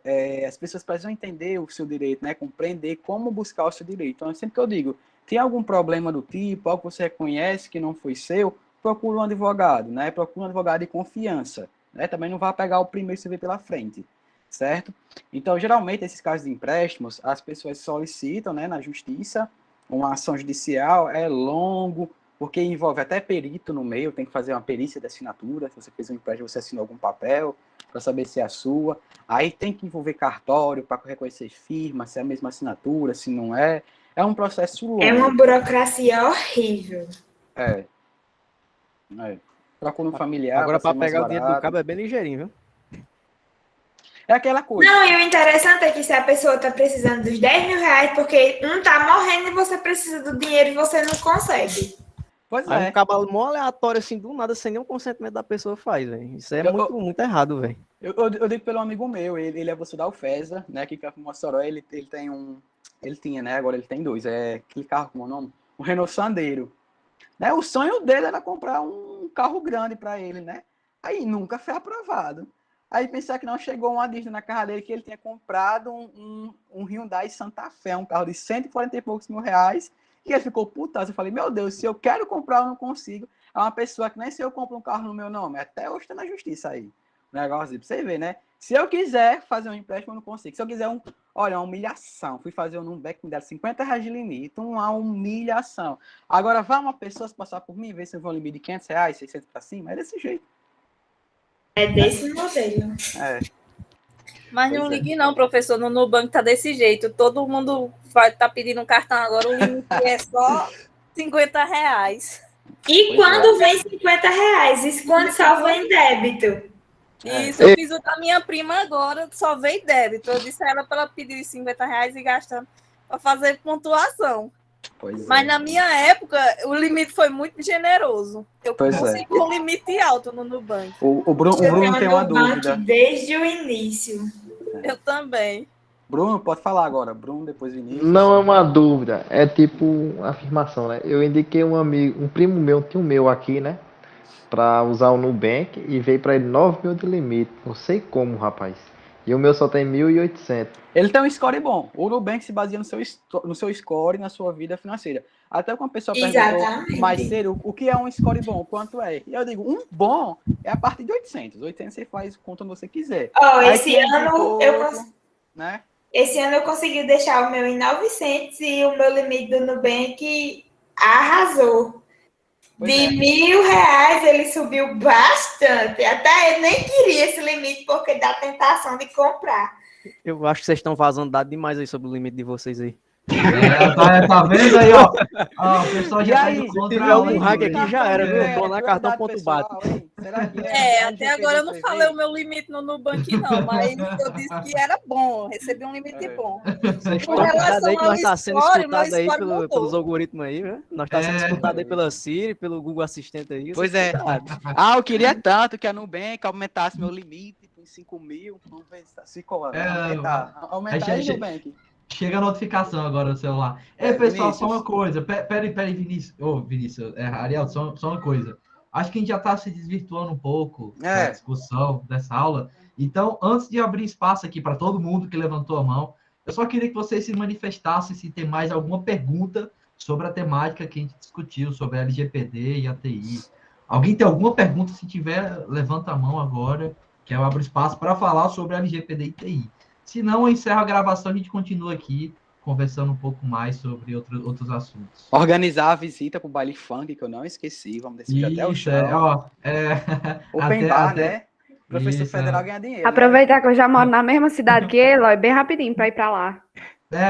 as pessoas precisam entender o seu direito, né? Compreender como buscar o seu direito. Então, sempre que eu digo, tem algum problema do tipo, algo que você reconhece que não foi seu, procura um advogado, né? Procura um advogado de confiança, né? Também não vai pegar o primeiro que você vê pela frente, certo? Então, geralmente, esses casos de empréstimos, as pessoas solicitam, né, na justiça, uma ação judicial, é longo, porque envolve até perito no meio, tem que fazer uma perícia de assinatura, se você fez um empréstimo, você assinou algum papel, para saber se é a sua, aí tem que envolver cartório para reconhecer firma, se é a mesma assinatura, se não é, é um processo longo. É uma burocracia horrível. É. Procura um familiar. Agora, para pegar o dinheiro do cabo é bem ligeirinho, viu? É aquela coisa. Não, e o interessante é que se a pessoa tá precisando dos 10 mil reais, porque um tá morrendo e você precisa do dinheiro e você não consegue. Pois Aí é. um cavalo mó aleatório, assim, do nada, sem nenhum consentimento da pessoa faz, velho. Isso é muito errado, velho. Eu digo pelo amigo meu, ele é você da UFESA, né, que fica com Mossoró, ele tem um... Ele tinha, né, agora ele tem dois, aquele carro, como é o nome? Um Renault Sandero. Né, o sonho dele era comprar um carro grande para ele, né? Aí nunca foi aprovado. Aí pensar que não chegou uma dívida na casa dele que ele tinha comprado um Hyundai Santa Fé, um carro de 140 e poucos mil reais, e ele ficou putaço. Eu falei, meu Deus, se eu quero comprar, eu não consigo. É uma pessoa que nem se eu compro um carro no meu nome, até hoje está na justiça aí. O negócio pra você ver, né? Se eu quiser fazer um empréstimo, eu não consigo. Se eu quiser olha, uma humilhação. Fui fazer um Nubank, me deram 50 reais de limite, uma humilhação. Agora, vai uma pessoa se passar por mim, ver se eu vou um limite de 500 reais, 600 para cima, é desse jeito. É desse modelo. É. Mas não ligue não, professor, no Nubank tá desse jeito. Todo mundo vai estar pedindo um cartão agora, o limite é só 50 reais. E quando vem 50 reais? Isso quando só vem débito. Isso, eu fiz o da minha prima agora, só veio débito. Eu disse a ela para ela pedir 50 reais e gastando para fazer pontuação. Mas na minha época, o limite foi muito generoso. Eu consegui um limite alto no Nubank. O Bruno tem uma dúvida. Desde o início. Eu também. Bruno, pode falar agora. Bruno, depois Vinícius. Não é uma dúvida, é tipo uma afirmação, né? Eu indiquei um primo meu, um tio meu aqui, né? Pra usar o Nubank e veio pra ele 9 mil de limite. Não sei como, rapaz. E o meu só tem 1.800. Ele tem um score bom. O Nubank se baseia no seu score, na sua vida financeira. Até quando a pessoa perguntou mais cedo o que é um score bom, quanto é. E eu digo, um bom é a partir de 800. 800 você faz quanto você quiser. Esse ano né? Esse ano eu consegui deixar o meu em 900 e o meu limite do Nubank arrasou. De 1.000 reais ele subiu bastante. Até eu nem queria esse limite porque dá tentação de comprar. Eu acho que vocês estão vazando dados demais aí sobre o limite de vocês aí. Tá vendo aí, ó? O pessoal já tá indo se tiver algum hack aqui, já era, viu? Tô na cartão.bat. Até agora eu não falei o meu limite no Nubank, não, mas eu disse que era bom, recebi um limite bom. Com relação aí que nós tá sendo escutado aí pelos algoritmos aí, né? Nós tá sendo escutado aí pela Siri, pelo Google Assistente aí. Pois é. Eu queria tanto que a Nubank aumentasse meu limite em 5 mil. Vamos ver se aumentar aí, Nubank. Chega a notificação agora no celular. Pessoal, só uma coisa. Peraí, Vinícius. Vinícius, Ariel, só uma coisa. Acho que a gente já está se desvirtuando um pouco da discussão dessa aula. Então, antes de abrir espaço aqui para todo mundo que levantou a mão, eu só queria que vocês se manifestassem se tem mais alguma pergunta sobre a temática que a gente discutiu, sobre a LGPD e a TI. Alguém tem alguma pergunta? Se tiver, levanta a mão agora, que eu abro espaço para falar sobre a LGPD e TI. Se não, eu encerro a gravação e a gente continua aqui conversando um pouco mais sobre outros assuntos. Organizar a visita para o baile funk, que eu não esqueci. Vamos decidir até o chão. Open bar, né? Professor Federal ganha dinheiro. Aproveitar que eu já moro na mesma cidade que ele, ó, bem rapidinho para ir para lá.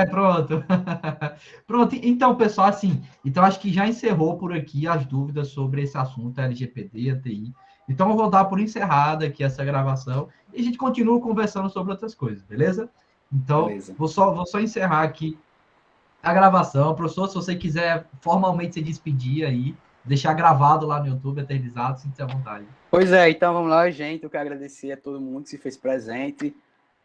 Pronto. Pronto, então, pessoal, assim, então acho que já encerrou por aqui as dúvidas sobre esse assunto, LGPD, a TI. Então, eu vou dar por encerrada aqui essa gravação e a gente continua conversando sobre outras coisas, beleza? Então, Vou só encerrar aqui a gravação. Professor, se você quiser formalmente se despedir aí, deixar gravado lá no YouTube, eternizado, sinta-se à vontade. Pois é, então vamos lá, gente. Eu quero agradecer a todo mundo que se fez presente.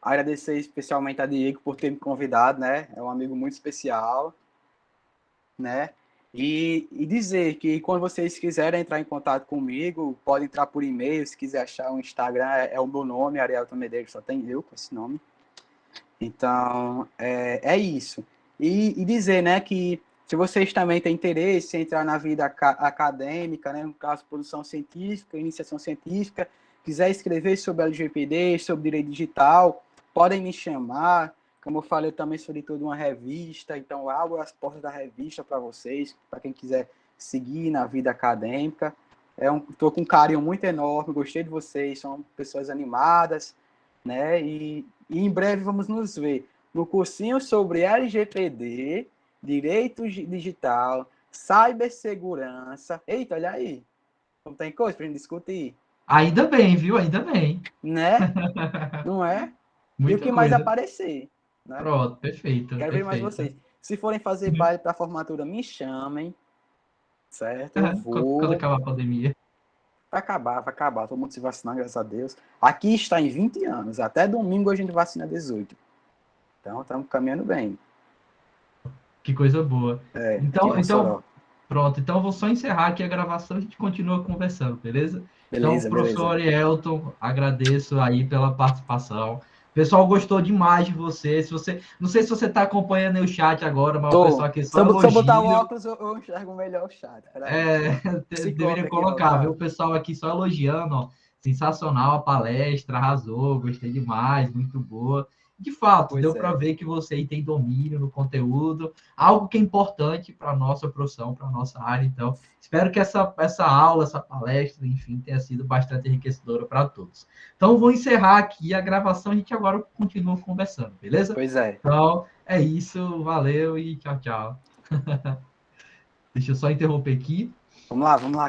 Agradecer especialmente a Diego por ter me convidado, né? É um amigo muito especial, né? E dizer que quando vocês quiserem entrar em contato comigo, podem entrar por e-mail, se quiser achar o Instagram, é o meu nome, Arielton Medeiros, só tem eu com esse nome. Então, é isso. E dizer, né, que Se vocês também têm interesse em entrar na vida acadêmica, né, no caso, produção científica, iniciação científica, quiser escrever sobre LGPD, sobre direito digital, podem me chamar. Como eu falei, eu também sou editor de uma revista, então abro as portas da revista para vocês, para quem quiser seguir na vida acadêmica. Estou com um carinho muito enorme, gostei de vocês, são pessoas animadas, né? E em breve vamos nos ver no cursinho sobre LGPD, direito digital, cibersegurança. Eita, olha aí, não tem coisa para a gente discutir. Ainda bem, viu? Ainda bem. Né? Não é? Muita e o que mais coisa. aparecer. Né? Pronto, perfeito. Quero ver mais vocês. Se forem fazer baile para a formatura, me chamem. Certo? Eu vou. Quando acabar a pandemia. Vai acabar. Todo mundo se vacinando, graças a Deus. Aqui está em 20 anos. Até domingo a gente vacina 18. Então, estamos caminhando bem. Que coisa boa. Então, pronto. Então, eu vou só encerrar aqui a gravação e a gente continua conversando, beleza? Então, professor Arielton, agradeço aí pela participação. O pessoal gostou demais de você. Não sei se você está acompanhando aí o chat agora, mas o pessoal aqui só elogio. Se eu botar o óculos, eu enxergo melhor o chat. Deveria colocar, viu? O pessoal aqui só elogiando, ó. Sensacional a palestra, arrasou, gostei demais, muito boa. De fato, deu para ver que você aí tem domínio no conteúdo, algo que é importante para a nossa profissão, para a nossa área. Então, espero que essa aula, essa palestra, enfim, tenha sido bastante enriquecedora para todos. Então, vou encerrar aqui a gravação, a gente agora continua conversando, beleza? Pois é. Então, é isso, valeu e tchau, tchau. Deixa eu só interromper aqui. Vamos lá.